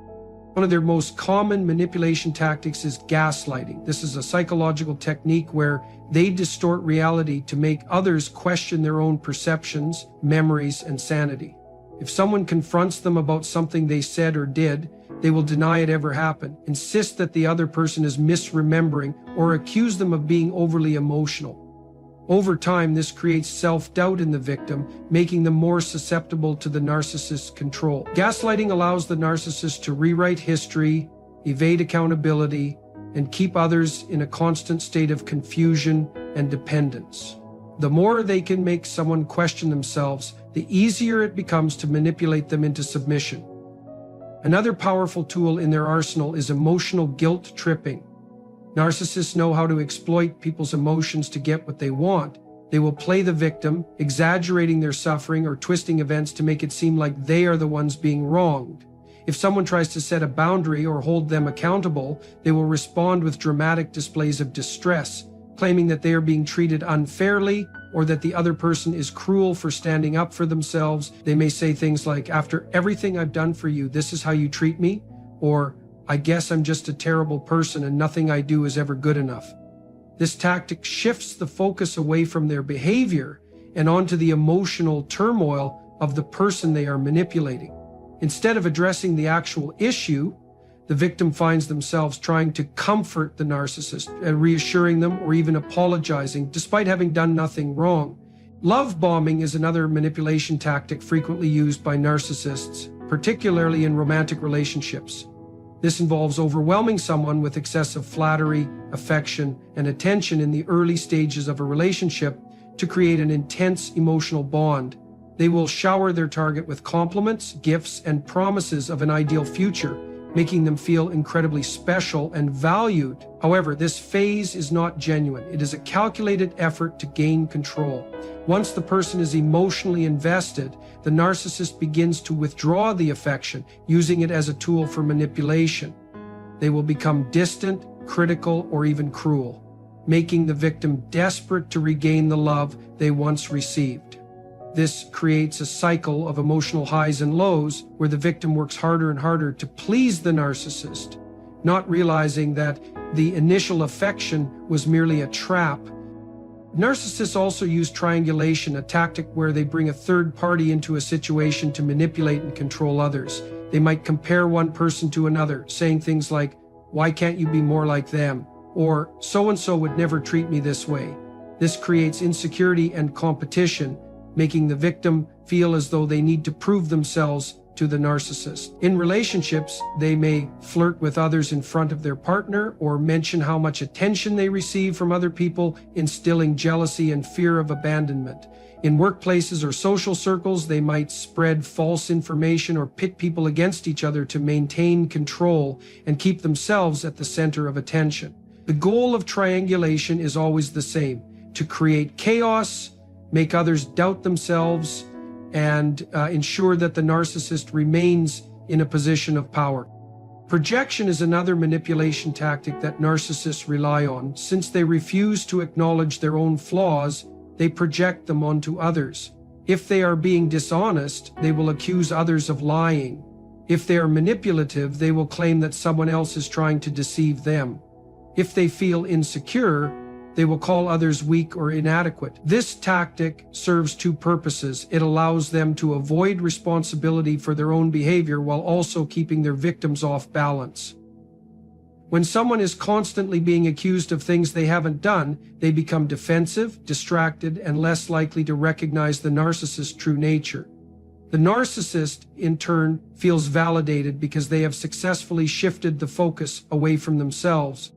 One of their most common manipulation tactics is gaslighting. This is a psychological technique where they distort reality to make others question their own perceptions, memories, and sanity. If someone confronts them about something they said or did, they will deny it ever happened, insist that the other person is misremembering, or accuse them of being overly emotional. Over time, this creates self-doubt in the victim, making them more susceptible to the narcissist's control. Gaslighting allows the narcissist to rewrite history, evade accountability, and keep others in a constant state of confusion and dependence. The more they can make someone question themselves, the easier it becomes to manipulate them into submission. Another powerful tool in their arsenal is emotional guilt tripping. Narcissists know how to exploit people's emotions to get what they want. They will play the victim, exaggerating their suffering or twisting events to make it seem like they are the ones being wronged. If someone tries to set a boundary or hold them accountable, they will respond with dramatic displays of distress, claiming that they are being treated unfairly or that the other person is cruel for standing up for themselves. They may say things like, "After everything I've done for you, this is how you treat me?" Or, "I guess I'm just a terrible person and nothing I do is ever good enough." This tactic shifts the focus away from their behavior and onto the emotional turmoil of the person they are manipulating. Instead of addressing the actual issue, the victim finds themselves trying to comfort the narcissist, reassuring them or even apologizing despite having done nothing wrong. Love bombing is another manipulation tactic frequently used by narcissists, particularly in romantic relationships. This involves overwhelming someone with excessive flattery, affection, and attention in the early stages of a relationship to create an intense emotional bond. They will shower their target with compliments, gifts, and promises of an ideal future, making them feel incredibly special and valued. However, this phase is not genuine. It is a calculated effort to gain control. Once the person is emotionally invested, the narcissist begins to withdraw the affection, using it as a tool for manipulation. They will become distant, critical, or even cruel, making the victim desperate to regain the love they once received. This creates a cycle of emotional highs and lows where the victim works harder and harder to please the narcissist, not realizing that the initial affection was merely a trap. Narcissists also use triangulation, a tactic where they bring a third party into a situation to manipulate and control others. They might compare one person to another, saying things like, "Why can't you be more like them?" Or, "So-and-so would never treat me this way." This creates insecurity and competition, making the victim feel as though they need to prove themselves to the narcissist. In relationships, they may flirt with others in front of their partner or mention how much attention they receive from other people, instilling jealousy and fear of abandonment. In workplaces or social circles, they might spread false information or pit people against each other to maintain control and keep themselves at the center of attention. The goal of triangulation is always the same: to create chaos, make others doubt themselves, and ensure that the narcissist remains in a position of power. Projection is another manipulation tactic that narcissists rely on. Since they refuse to acknowledge their own flaws, they project them onto others. If they are being dishonest, they will accuse others of lying. If they are manipulative, they will claim that someone else is trying to deceive them. If they feel insecure, they will call others weak or inadequate. This tactic serves two purposes. It allows them to avoid responsibility for their own behavior while also keeping their victims off balance. When someone is constantly being accused of things they haven't done, they become defensive, distracted, and less likely to recognize the narcissist's true nature. The narcissist, in turn, feels validated because they have successfully shifted the focus away from themselves.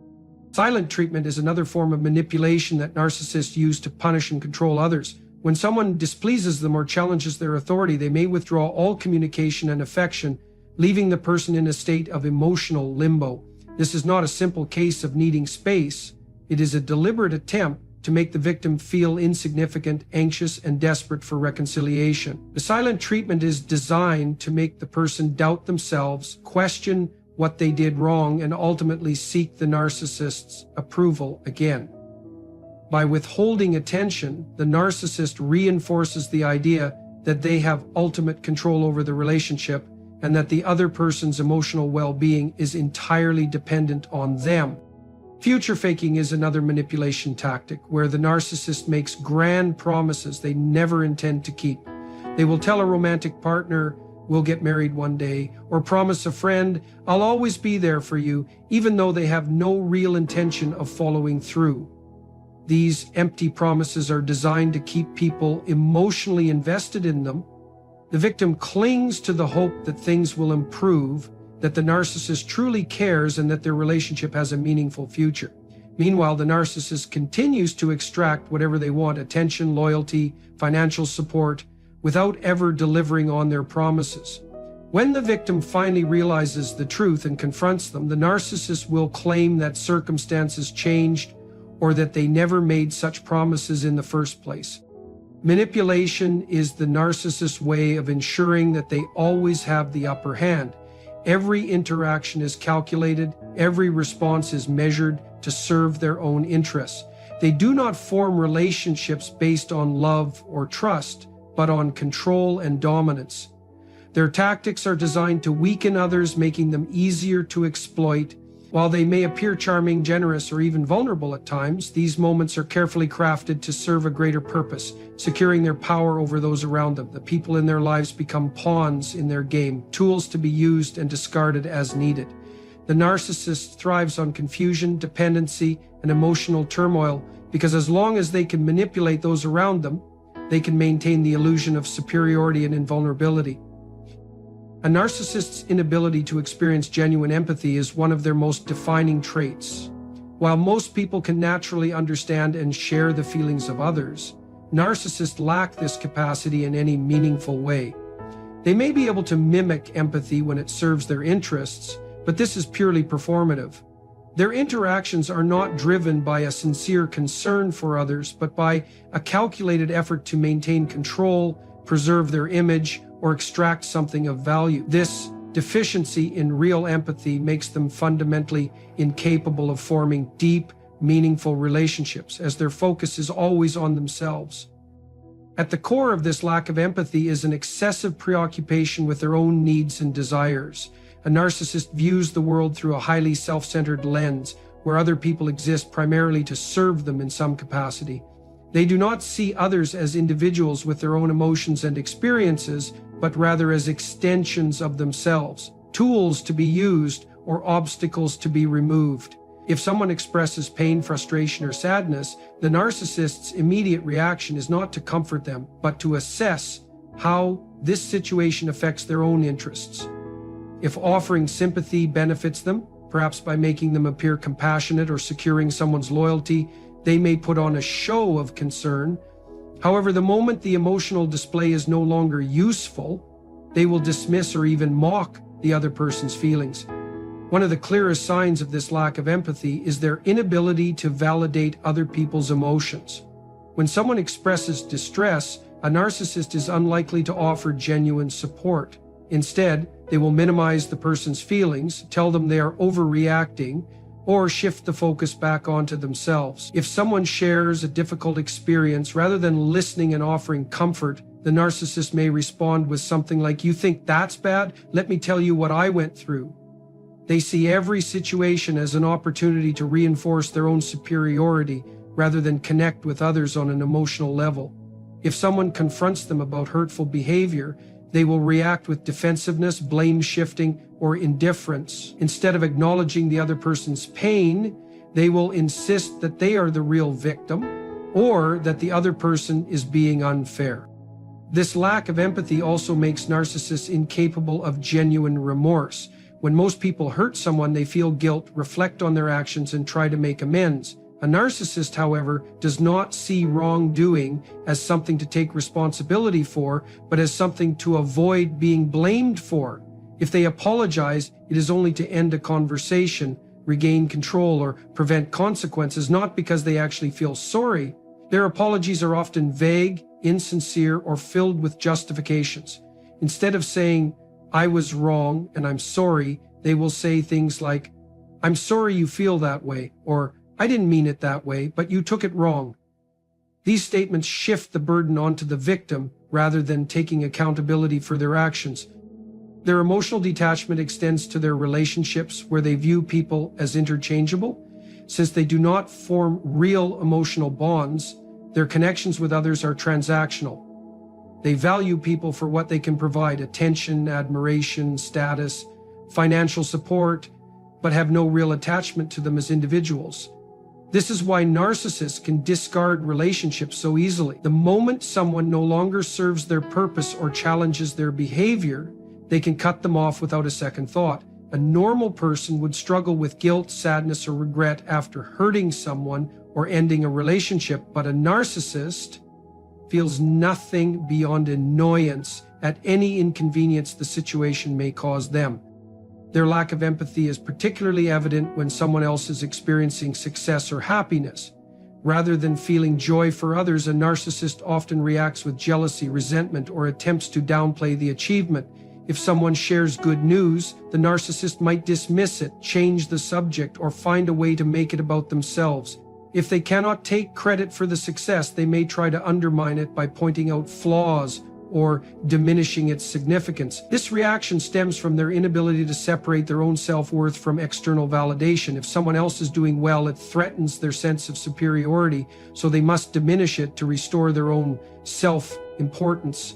Silent treatment is another form of manipulation that narcissists use to punish and control others. When someone displeases them or challenges their authority, they may withdraw all communication and affection, leaving the person in a state of emotional limbo. This is not a simple case of needing space. It is a deliberate attempt to make the victim feel insignificant, anxious, and desperate for reconciliation. The silent treatment is designed to make the person doubt themselves, question what they did wrong, and ultimately seek the narcissist's approval again. By withholding attention, the narcissist reinforces the idea that they have ultimate control over the relationship and that the other person's emotional well-being is entirely dependent on them. Future faking is another manipulation tactic where the narcissist makes grand promises they never intend to keep. They will tell a romantic partner, "We'll get married one day," or promise a friend, "I'll always be there for you," even though they have no real intention of following through. These empty promises are designed to keep people emotionally invested in them. The victim clings to the hope that things will improve, that the narcissist truly cares, and that their relationship has a meaningful future. Meanwhile, the narcissist continues to extract whatever they want: attention, loyalty, financial support, without ever delivering on their promises. When the victim finally realizes the truth and confronts them, the narcissist will claim that circumstances changed or that they never made such promises in the first place. Manipulation is the narcissist's way of ensuring that they always have the upper hand. Every interaction is calculated, every response is measured to serve their own interests. They do not form relationships based on love or trust, but on control and dominance. Their tactics are designed to weaken others, making them easier to exploit. While they may appear charming, generous, or even vulnerable at times, these moments are carefully crafted to serve a greater purpose, securing their power over those around them. The people in their lives become pawns in their game, tools to be used and discarded as needed. The narcissist thrives on confusion, dependency, and emotional turmoil because as long as they can manipulate those around them, they can maintain the illusion of superiority and invulnerability. A narcissist's inability to experience genuine empathy is one of their most defining traits. While most people can naturally understand and share the feelings of others, narcissists lack this capacity in any meaningful way. They may be able to mimic empathy when it serves their interests, but this is purely performative. Their interactions are not driven by a sincere concern for others, but by a calculated effort to maintain control, preserve their image, or extract something of value. This deficiency in real empathy makes them fundamentally incapable of forming deep, meaningful relationships, as their focus is always on themselves. At the core of this lack of empathy is an excessive preoccupation with their own needs and desires. A narcissist views the world through a highly self-centered lens, where other people exist primarily to serve them in some capacity. They do not see others as individuals with their own emotions and experiences, but rather as extensions of themselves, tools to be used or obstacles to be removed. If someone expresses pain, frustration, or sadness, the narcissist's immediate reaction is not to comfort them, but to assess how this situation affects their own interests. If offering sympathy benefits them, perhaps by making them appear compassionate or securing someone's loyalty, they may put on a show of concern. However, the moment the emotional display is no longer useful, they will dismiss or even mock the other person's feelings. One of the clearest signs of this lack of empathy is their inability to validate other people's emotions. When someone expresses distress, a narcissist is unlikely to offer genuine support. Instead, they will minimize the person's feelings, tell them they are overreacting, or shift the focus back onto themselves. If someone shares a difficult experience, rather than listening and offering comfort, the narcissist may respond with something like, "You think that's bad? Let me tell you what I went through." They see every situation as an opportunity to reinforce their own superiority rather than connect with others on an emotional level. If someone confronts them about hurtful behavior, they will react with defensiveness, blame shifting, or indifference. Instead of acknowledging the other person's pain, they will insist that they are the real victim or that the other person is being unfair. This lack of empathy also makes narcissists incapable of genuine remorse. When most people hurt someone, they feel guilt, reflect on their actions, and try to make amends. A narcissist, however, does not see wrongdoing as something to take responsibility for, but as something to avoid being blamed for. If they apologize, it is only to end a conversation, regain control, or prevent consequences, not because they actually feel sorry. Their apologies are often vague, insincere, or filled with justifications. Instead of saying, "I was wrong and I'm sorry," they will say things like, "I'm sorry you feel that way," or "I didn't mean it that way, but you took it wrong." These statements shift the burden onto the victim rather than taking accountability for their actions. Their emotional detachment extends to their relationships, where they view people as interchangeable. Since they do not form real emotional bonds, their connections with others are transactional. They value people for what they can provide: attention, admiration, status, financial support, but have no real attachment to them as individuals. This is why narcissists can discard relationships so easily. The moment someone no longer serves their purpose or challenges their behavior, they can cut them off without a second thought. A normal person would struggle with guilt, sadness, or regret after hurting someone or ending a relationship, but a narcissist feels nothing beyond annoyance at any inconvenience the situation may cause them. Their lack of empathy is particularly evident when someone else is experiencing success or happiness. Rather than feeling joy for others, a narcissist often reacts with jealousy, resentment, or attempts to downplay the achievement. If someone shares good news, the narcissist might dismiss it, change the subject, or find a way to make it about themselves. If they cannot take credit for the success, they may try to undermine it by pointing out flaws or diminishing its significance. This reaction stems from their inability to separate their own self-worth from external validation. If someone else is doing well, it threatens their sense of superiority, so they must diminish it to restore their own self-importance.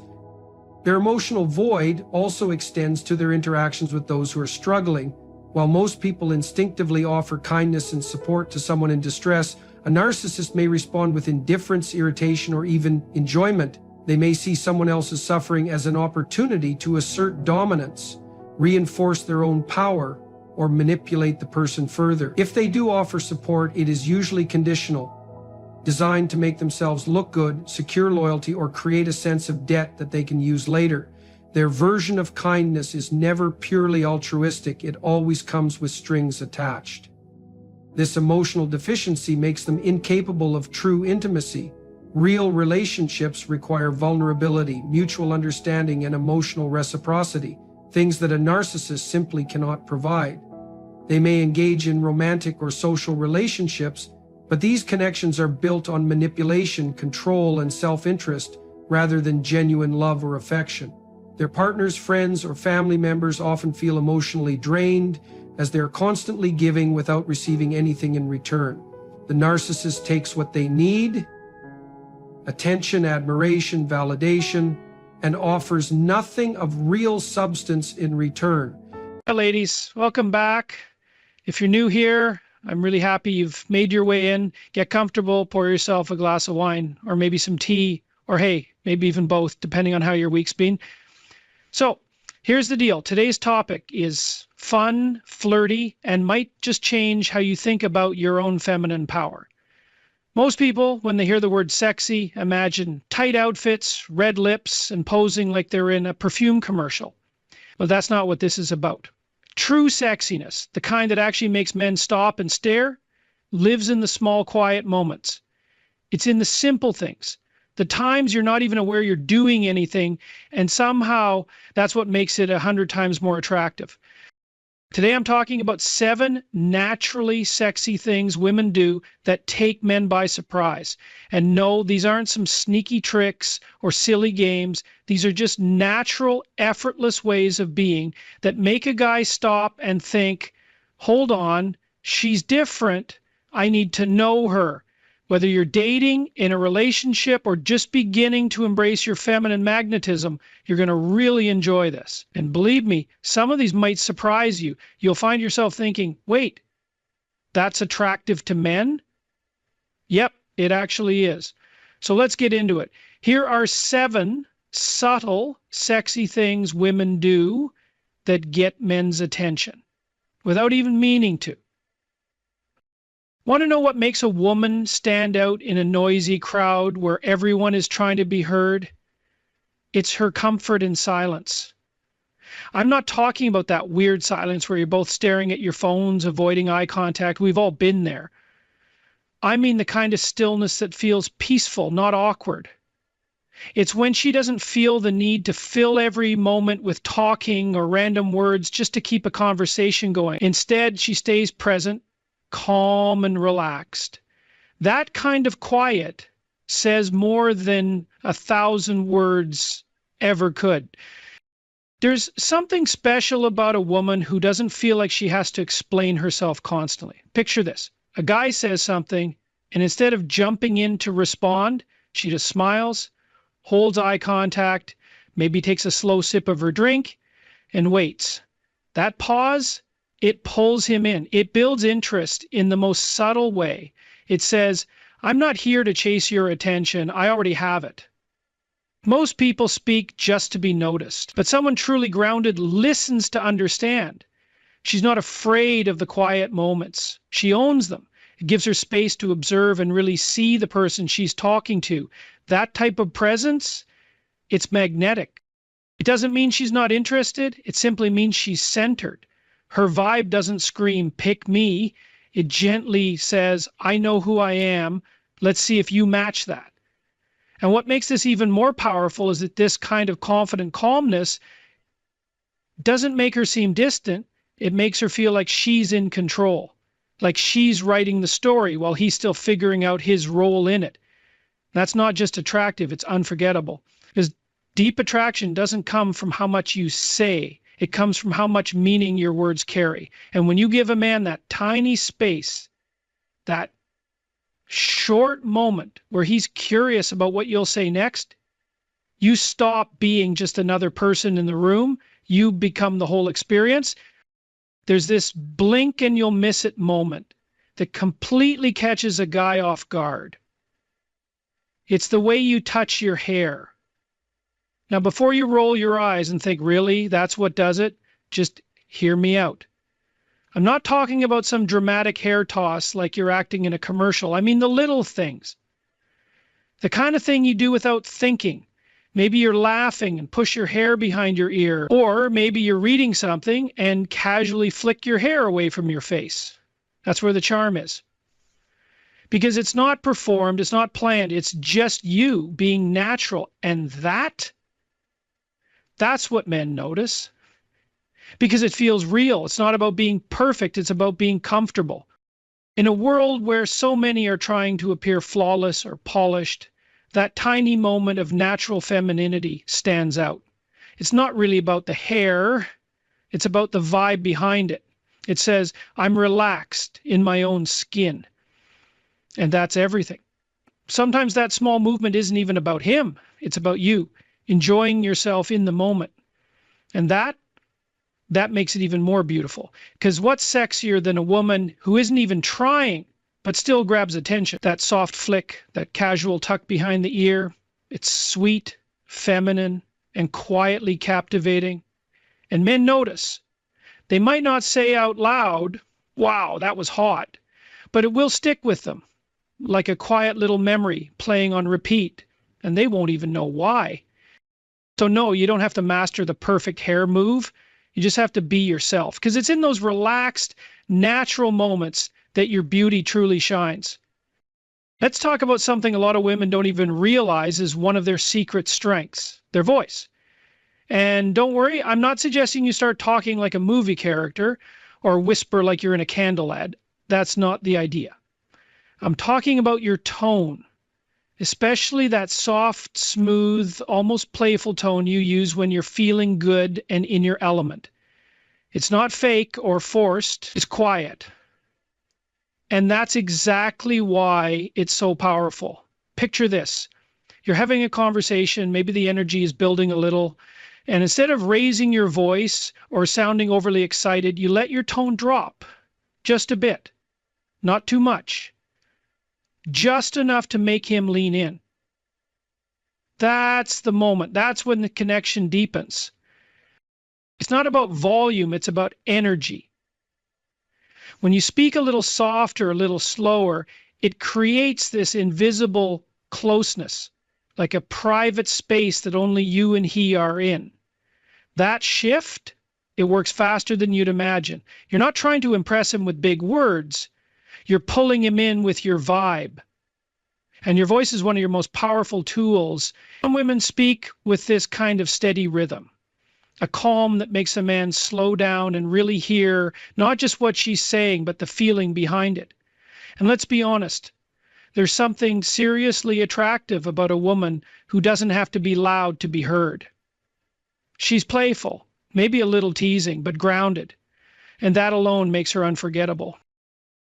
Their emotional void also extends to their interactions with those who are struggling. While most people instinctively offer kindness and support to someone in distress, a narcissist may respond with indifference, irritation, or even enjoyment. They may see someone else's suffering as an opportunity to assert dominance, reinforce their own power, or manipulate the person further. If they do offer support, it is usually conditional, designed to make themselves look good, secure loyalty, or create a sense of debt that they can use later. Their version of kindness is never purely altruistic. It always comes with strings attached. This emotional deficiency makes them incapable of true intimacy. Real relationships require vulnerability, mutual understanding, and emotional reciprocity, things that a narcissist simply cannot provide. They may engage in romantic or social relationships, but these connections are built on manipulation, control, and self-interest rather than genuine love or affection. Their partners, friends, or family members often feel emotionally drained as they are constantly giving without receiving anything in return. The narcissist takes what they need, attention, admiration, validation, and offers nothing of real substance in return. Hi, ladies. Welcome back. If you're new here, I'm really happy you've made your way in. Get comfortable, pour yourself a glass of wine, or maybe some tea, or hey, maybe even both, depending on how your week's been. So, here's the deal. Today's topic is fun, flirty, and might just change how you think about your own feminine power. Most people, when they hear the word sexy, imagine tight outfits, red lips, and posing like they're in a perfume commercial. But that's not what this is about. True sexiness, the kind that actually makes men stop and stare, lives in the small, quiet moments. It's in the simple things, the times you're not even aware you're doing anything, and somehow that's what makes it 100 times more attractive. Today I'm talking about 7 naturally sexy things women do that take men by surprise. And no, these aren't some sneaky tricks or silly games. These are just natural, effortless ways of being that make a guy stop and think, hold on, she's different. I need to know her. Whether you're dating, in a relationship, or just beginning to embrace your feminine magnetism, you're going to really enjoy this. And believe me, some of these might surprise you. You'll find yourself thinking, wait, that's attractive to men? Yep, it actually is. So let's get into it. Here are 7 subtle, sexy things women do that get men's attention without even meaning to. Want to know what makes a woman stand out in a noisy crowd where everyone is trying to be heard? It's her comfort in silence. I'm not talking about that weird silence where you're both staring at your phones, avoiding eye contact. We've all been there. I mean the kind of stillness that feels peaceful, not awkward. It's when she doesn't feel the need to fill every moment with talking or random words just to keep a conversation going. Instead, she stays present, calm and relaxed. That kind of quiet says more than 1,000 words ever could. There's something special about a woman who doesn't feel like she has to explain herself constantly. Picture this. A guy says something, and instead of jumping in to respond, she just smiles, holds eye contact, maybe takes a slow sip of her drink, and waits. That pause, it pulls him in. It builds interest in the most subtle way. It says, I'm not here to chase your attention. I already have it. Most people speak just to be noticed, but someone truly grounded listens to understand. She's not afraid of the quiet moments. She owns them. It gives her space to observe and really see the person she's talking to. That type of presence, it's magnetic. It doesn't mean she's not interested. It simply means she's centered. Her vibe doesn't scream, pick me. It gently says, I know who I am. Let's see if you match that. And what makes this even more powerful is that this kind of confident calmness doesn't make her seem distant. It makes her feel like she's in control, like she's writing the story while he's still figuring out his role in it. That's not just attractive, it's unforgettable. Because deep attraction doesn't come from how much you say. It comes from how much meaning your words carry. And when you give a man that tiny space, that short moment where he's curious about what you'll say next, you stop being just another person in the room. You become the whole experience. There's this blink and you'll miss it moment that completely catches a guy off guard. It's the way you touch your hair. Now, before you roll your eyes and think, really, that's what does it? Just hear me out. I'm not talking about some dramatic hair toss like you're acting in a commercial. I mean the little things. The kind of thing you do without thinking. Maybe you're laughing and push your hair behind your ear, or maybe you're reading something and casually flick your hair away from your face. That's where the charm is. Because it's not performed, it's not planned, it's just you being natural. And that's what men notice. Because it feels real. It's not about being perfect, it's about being comfortable. In a world where so many are trying to appear flawless or polished, that tiny moment of natural femininity stands out. It's not really about the hair, it's about the vibe behind it. It says, I'm relaxed in my own skin. And that's everything. Sometimes that small movement isn't even about him, it's about you, enjoying yourself in the moment. And that makes it even more beautiful. Because what's sexier than a woman who isn't even trying, but still grabs attention? That soft flick, that casual tuck behind the ear, it's sweet, feminine, and quietly captivating. And men notice. They might not say out loud, wow, that was hot, but it will stick with them, like a quiet little memory playing on repeat, and they won't even know why. So no, you don't have to master the perfect hair move. You just have to be yourself, because it's in those relaxed, natural moments that your beauty truly shines. Let's talk about something a lot of women don't even realize is one of their secret strengths, their voice. And don't worry, I'm not suggesting you start talking like a movie character or whisper like you're in a candle ad. That's not the idea. I'm talking about your tone, especially that soft, smooth, almost playful tone you use when you're feeling good and in your element. It's not fake or forced, it's quiet. And that's exactly why it's so powerful. Picture this. You're having a conversation, maybe the energy is building a little, and instead of raising your voice or sounding overly excited, you let your tone drop just a bit, not too much. Just enough to make him lean in. That's the moment. That's when the connection deepens. It's not about volume, it's about energy. When you speak a little softer, a little slower, it creates this invisible closeness, like a private space that only you and he are in. That shift, it works faster than you'd imagine. You're not trying to impress him with big words. You're pulling him in with your vibe. And your voice is one of your most powerful tools. Some women speak with this kind of steady rhythm, a calm that makes a man slow down and really hear not just what she's saying, but the feeling behind it. And let's be honest, there's something seriously attractive about a woman who doesn't have to be loud to be heard. She's playful, maybe a little teasing, but grounded. And that alone makes her unforgettable.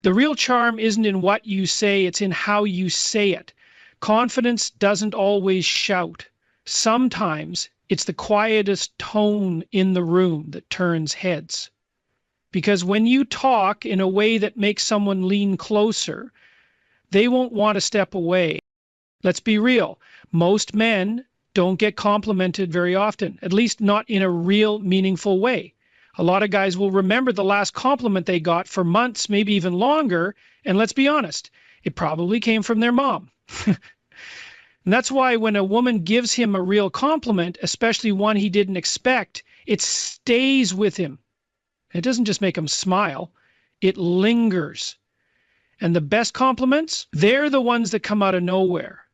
The real charm isn't in what you say, it's in how you say it. Confidence doesn't always shout. Sometimes it's the quietest tone in the room that turns heads. Because when you talk in a way that makes someone lean closer, they won't want to step away. Let's be real. Most men don't get complimented very often, at least not in a real, meaningful way. A lot of guys will remember the last compliment they got for months, maybe even longer. And let's be honest, it probably came from their mom. And that's why when a woman gives him a real compliment, especially one he didn't expect, it stays with him. It doesn't just make him smile, it lingers. And the best compliments, they're the ones that come out of nowhere.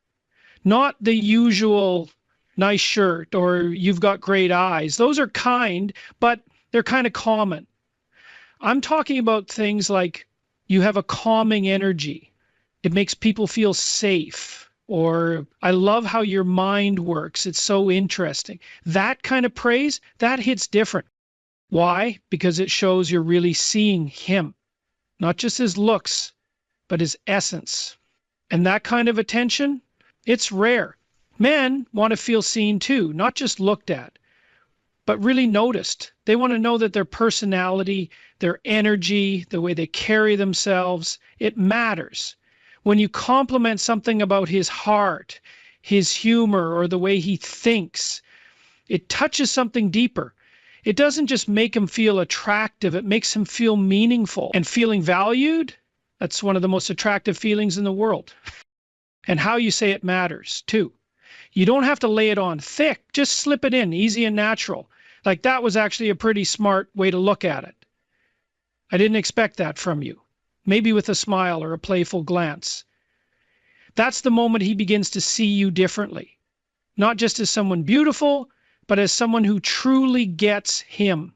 Not the usual nice shirt or you've got great eyes. Those are kind, but they're kind of common. I'm talking about things like you have a calming energy. It makes people feel safe. Or I love how your mind works. It's so interesting. That kind of praise, that hits different. Why? Because it shows you're really seeing him. Not just his looks, but his essence. And that kind of attention, it's rare. Men want to feel seen too, not just looked at, but really noticed. They want to know that their personality, their energy, the way they carry themselves, it matters. When you compliment something about his heart, his humor, or the way he thinks, it touches something deeper. It doesn't just make him feel attractive, it makes him feel meaningful. And feeling valued, that's one of the most attractive feelings in the world. And how you say it matters, too. You don't have to lay it on thick, just slip it in, easy and natural. Like that was actually a pretty smart way to look at it. I didn't expect that from you. Maybe with a smile or a playful glance. That's the moment he begins to see you differently. Not just as someone beautiful, but as someone who truly gets him.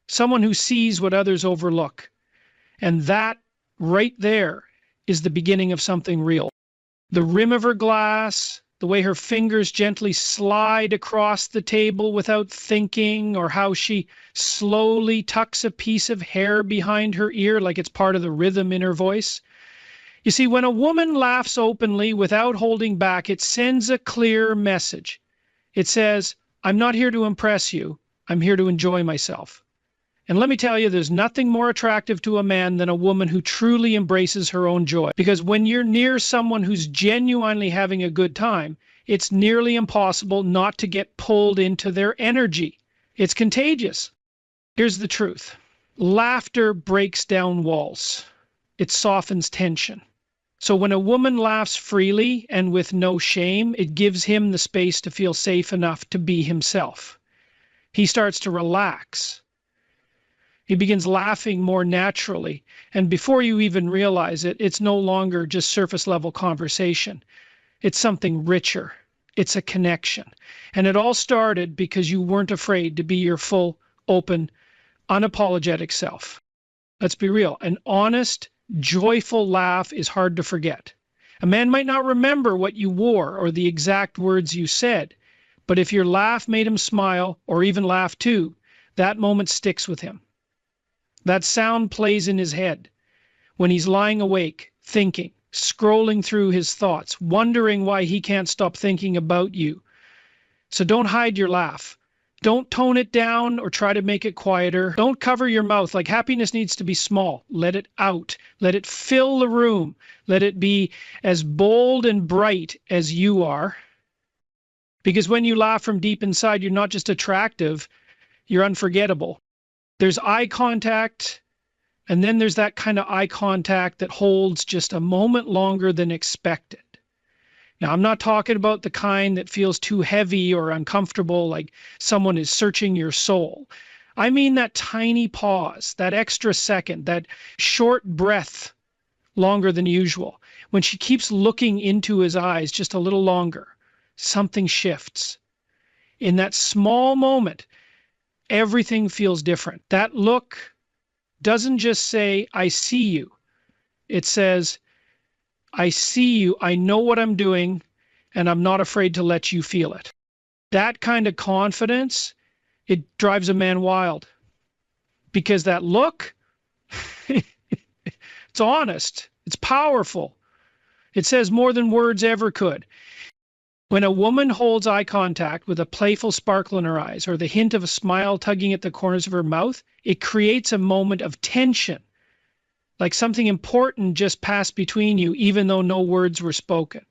Someone who sees what others overlook. And that right there is the beginning of something real. The rim of her glass, the way her fingers gently slide across the table without thinking, or how she slowly tucks a piece of hair behind her ear like it's part of the rhythm in her voice. You see, when a woman laughs openly without holding back, it sends a clear message. It says, I'm not here to impress you, I'm here to enjoy myself. And let me tell you, there's nothing more attractive to a man than a woman who truly embraces her own joy. Because when you're near someone who's genuinely having a good time, it's nearly impossible not to get pulled into their energy. It's contagious. Here's the truth. Laughter breaks down walls. It softens tension. So when a woman laughs freely and with no shame, it gives him the space to feel safe enough to be himself. He starts to relax. He begins laughing more naturally. And before you even realize it, it's no longer just surface level conversation. It's something richer. It's a connection. And it all started because you weren't afraid to be your full, open, unapologetic self. Let's be real. An honest, joyful laugh is hard to forget. A man might not remember what you wore or the exact words you said, but if your laugh made him smile or even laugh too, that moment sticks with him. That sound plays in his head when he's lying awake, thinking, scrolling through his thoughts, wondering why he can't stop thinking about you. So don't hide your laugh. Don't tone it down or try to make it quieter. Don't cover your mouth. Like happiness needs to be small. Let it out. Let it fill the room. Let it be as bold and bright as you are. Because when you laugh from deep inside, you're not just attractive, you're unforgettable. There's eye contact, and then there's that kind of eye contact that holds just a moment longer than expected. Now, I'm not talking about the kind that feels too heavy or uncomfortable, like someone is searching your soul. I mean that tiny pause, that extra second, that short breath longer than usual. When she keeps looking into his eyes just a little longer, something shifts. In that small moment, everything feels different. That look doesn't just say, I see you. It says, I see you, I know what I'm doing, and I'm not afraid to let you feel it. That kind of confidence, it drives a man wild. Because that look, it's honest, it's powerful. It says more than words ever could. When a woman holds eye contact with a playful sparkle in her eyes or the hint of a smile tugging at the corners of her mouth, it creates a moment of tension. Like something important just passed between you, even though no words were spoken.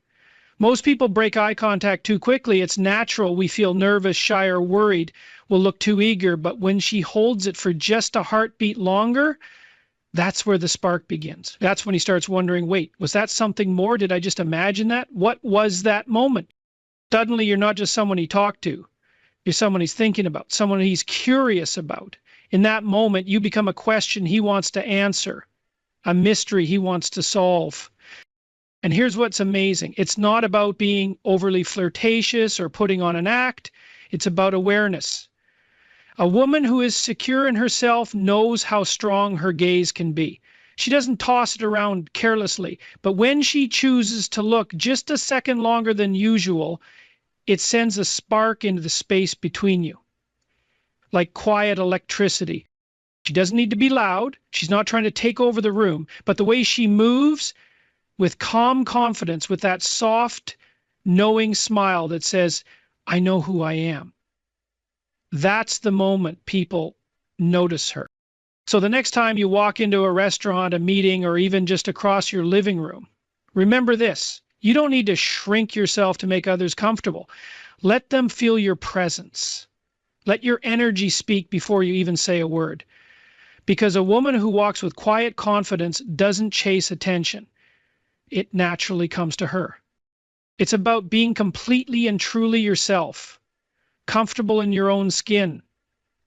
Most people break eye contact too quickly. It's natural. We feel nervous, shy, or worried. We'll look too eager. But when she holds it for just a heartbeat longer, that's where the spark begins. That's when he starts wondering, wait, was that something more? Did I just imagine that? What was that moment? Suddenly, you're not just someone he talked to. You're someone he's thinking about, someone he's curious about. In that moment, you become a question he wants to answer, a mystery he wants to solve. And here's what's amazing. It's not about being overly flirtatious or putting on an act. It's about awareness. A woman who is secure in herself knows how strong her gaze can be. She doesn't toss it around carelessly, but when she chooses to look just a second longer than usual, it sends a spark into the space between you, like quiet electricity. She doesn't need to be loud. She's not trying to take over the room, but the way she moves with calm confidence, with that soft, knowing smile that says, I know who I am. That's the moment people notice her. So the next time you walk into a restaurant, a meeting, or even just across your living room, remember this. You don't need to shrink yourself to make others comfortable. Let them feel your presence. Let your energy speak before you even say a word. Because a woman who walks with quiet confidence doesn't chase attention. It naturally comes to her. It's about being completely and truly yourself, comfortable in your own skin.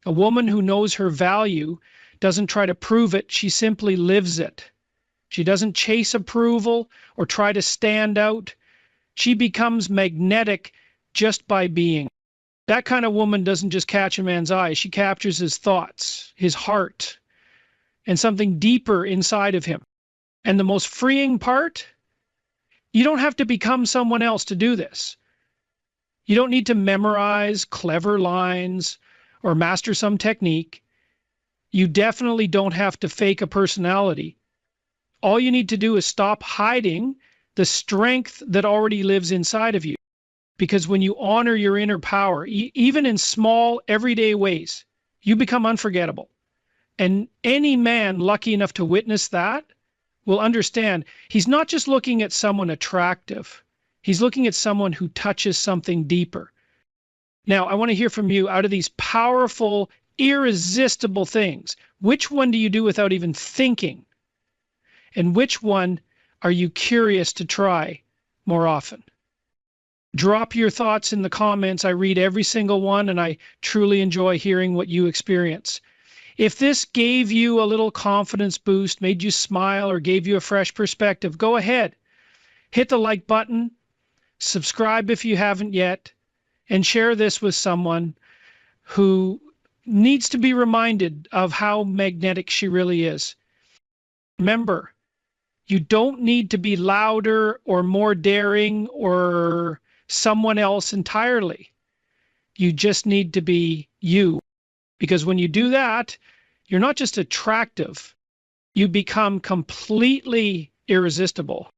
A woman who knows her value doesn't try to prove it, she simply lives it. She doesn't chase approval or try to stand out. She becomes magnetic just by being. That kind of woman doesn't just catch a man's eye, she captures his thoughts, his heart, and something deeper inside of him. And the most freeing part, you don't have to become someone else to do this. You don't need to memorize clever lines or master some technique. You definitely don't have to fake a personality. All you need to do is stop hiding the strength that already lives inside of you. Because when you honor your inner power, even in small, everyday ways, you become unforgettable. And any man lucky enough to witness that will understand he's not just looking at someone attractive. He's looking at someone who touches something deeper. Now, I want to hear from you, out of these powerful, irresistible things, which one do you do without even thinking? And which one are you curious to try more often? Drop your thoughts in the comments. I read every single one, and I truly enjoy hearing what you experience. If this gave you a little confidence boost, made you smile, or gave you a fresh perspective, go ahead. Hit the like button, subscribe if you haven't yet, and share this with someone who needs to be reminded of how magnetic she really is. Remember, you don't need to be louder or more daring or someone else entirely. You just need to be you. Because when you do that, you're not just attractive, you become completely irresistible.